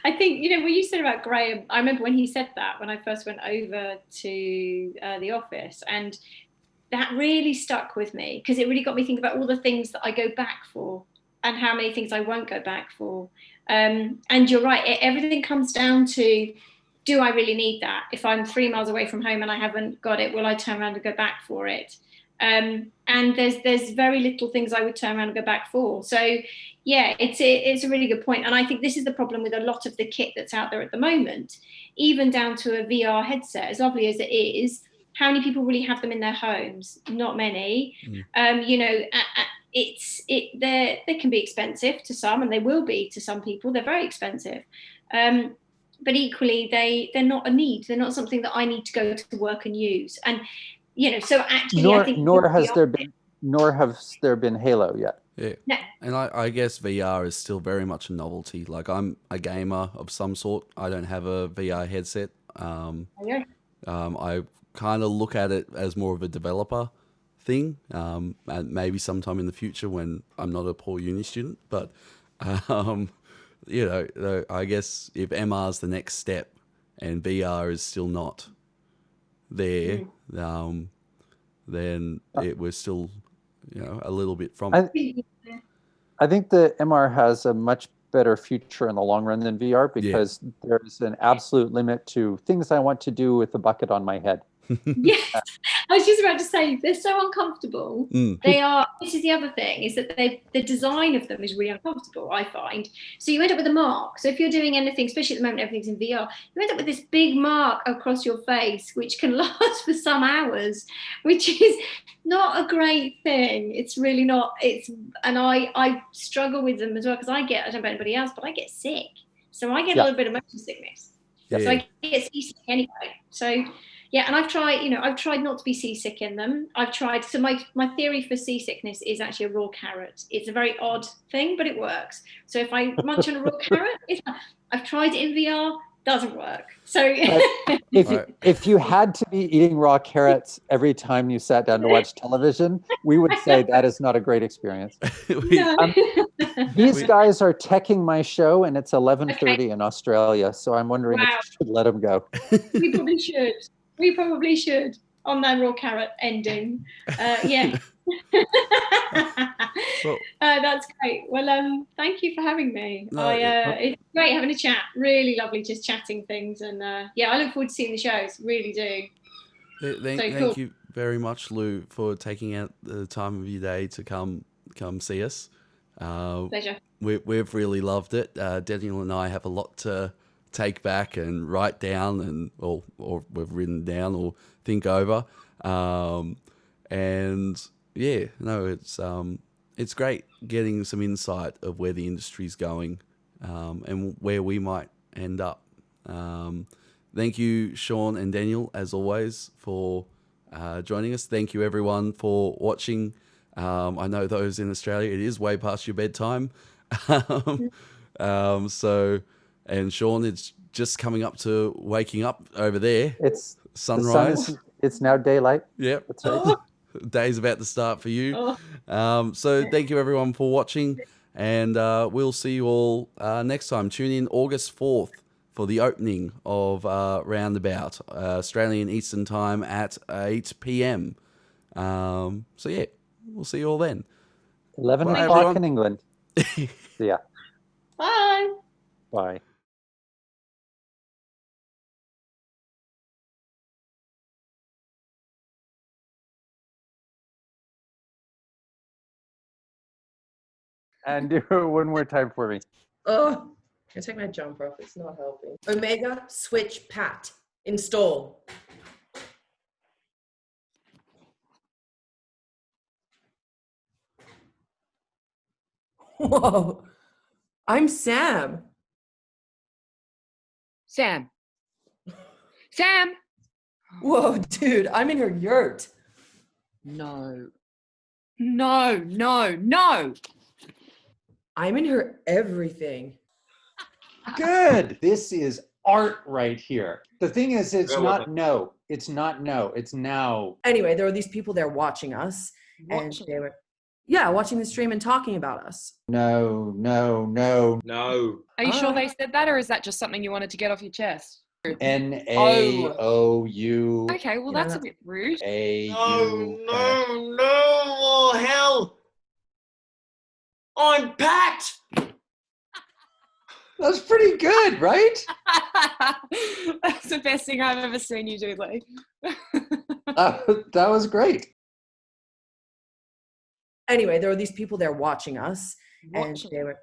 Speaker 2: I think, what you said about Graham, I remember when he said that when I first went over to the office, and that really stuck with me, because it really got me thinking about all the things that I go back for and how many things I won't go back for. And you're right, everything comes down to, do I really need that? If I'm 3 miles away from home and I haven't got it, will I turn around and go back for it? And there's very little things I would turn around and go back for. So yeah, it's a really good point. And I think this is the problem with a lot of the kit that's out there at the moment, even down to a VR headset, as lovely as it is. How many people really have them in their homes? Not many. They can be expensive to some, and they will be to some people. They're very expensive. But equally, they're not a need. They're not something that I need to go to work and use. And so actually, I think
Speaker 3: nor has there been Halo yet.
Speaker 1: Yeah. No. And I guess VR is still very much a novelty. Like, I'm a gamer of some sort. I don't have a VR headset. I kind of look at it as more of a developer thing, and maybe sometime in the future when I'm not a poor uni student. But I guess if MR is the next step and VR is still not there, then it was still, a little bit from it.
Speaker 3: I think the MR has a much better future in the long run than VR because there's an absolute limit to things I want to do with a bucket on my head.
Speaker 2: Yes, I was just about to say they're so uncomfortable. They are. This is the other thing, is that the design of them is really uncomfortable, I find. So you end up with a mark. So if you're doing anything, especially at the moment everything's in VR, you end up with this big mark across your face, which can last for some hours, which is not a great thing. It's really not. And I struggle with them as well because I don't know about anybody else, but I get sick. So I get a little bit of motion sickness. So I get seasick anyway. So yeah, and I've tried not to be seasick in them. So my theory for seasickness is actually a raw carrot. It's a very odd thing, but it works. So if I munch on a raw carrot, I've tried it in VR, doesn't work. So
Speaker 3: if you had to be eating raw carrots every time you sat down to watch television, we would say that is not a great experience. These guys are teching my show, and it's 11:30 in Australia, so I'm wondering if you should let them go.
Speaker 2: We probably should. We probably should on that raw carrot ending. Yeah.
Speaker 1: Well,
Speaker 2: that's great. Well, thank you for having me. It's great having a chat. Really lovely just chatting things. And I look forward to seeing the shows. Really do.
Speaker 1: Thank you very much, Lou, for taking out the time of your day to come see us.
Speaker 2: Pleasure.
Speaker 1: We've really loved it. Daniel and I have a lot to take back and write down or we've written down or think over. It's great getting some insight of where the industry's going, and where we might end up. Thank you, Sean and Daniel, as always, for joining us. Thank you, everyone, for watching. I know those in Australia, it is way past your bedtime. And Sean, it's just coming up to waking up over there.
Speaker 3: It's
Speaker 1: sunrise.
Speaker 3: It's now daylight.
Speaker 1: Yep.
Speaker 3: That's right.
Speaker 1: Day's about to start for you. So thank you, everyone, for watching. And we'll see you all next time. Tune in August 4th for the opening of Roundabout, Australian Eastern Time at 8 p.m. We'll see you all then.
Speaker 3: 11 o'clock in England. See ya.
Speaker 2: Bye.
Speaker 3: Bye. And do it one more time for me.
Speaker 4: Oh, I take my jumper off. It's not helping. Omega switch pat. Install. Whoa. I'm Sam.
Speaker 5: Sam. Sam.
Speaker 4: Whoa, dude, I'm in her yurt.
Speaker 5: No. No, no, no.
Speaker 4: I'm in her everything.
Speaker 3: Good. This is art right here. The thing is, it's not no. It's not no. It's now.
Speaker 4: Anyway, there were these people there watching us. And they were, watching the stream and talking about us.
Speaker 3: No.
Speaker 5: Are you sure they said that, or is that just something you wanted to get off your chest?
Speaker 3: NAOU.
Speaker 5: Okay, well, that's a bit rude.
Speaker 6: No, oh hell. I'm packed.
Speaker 3: That's pretty good, right?
Speaker 5: That's the best thing I've ever seen you do, Lee.
Speaker 3: That was great.
Speaker 4: Anyway, there were these people there watching us. And they were,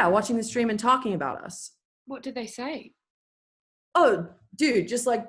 Speaker 4: watching the stream and talking about us.
Speaker 5: What did they say?
Speaker 4: Oh, dude, just like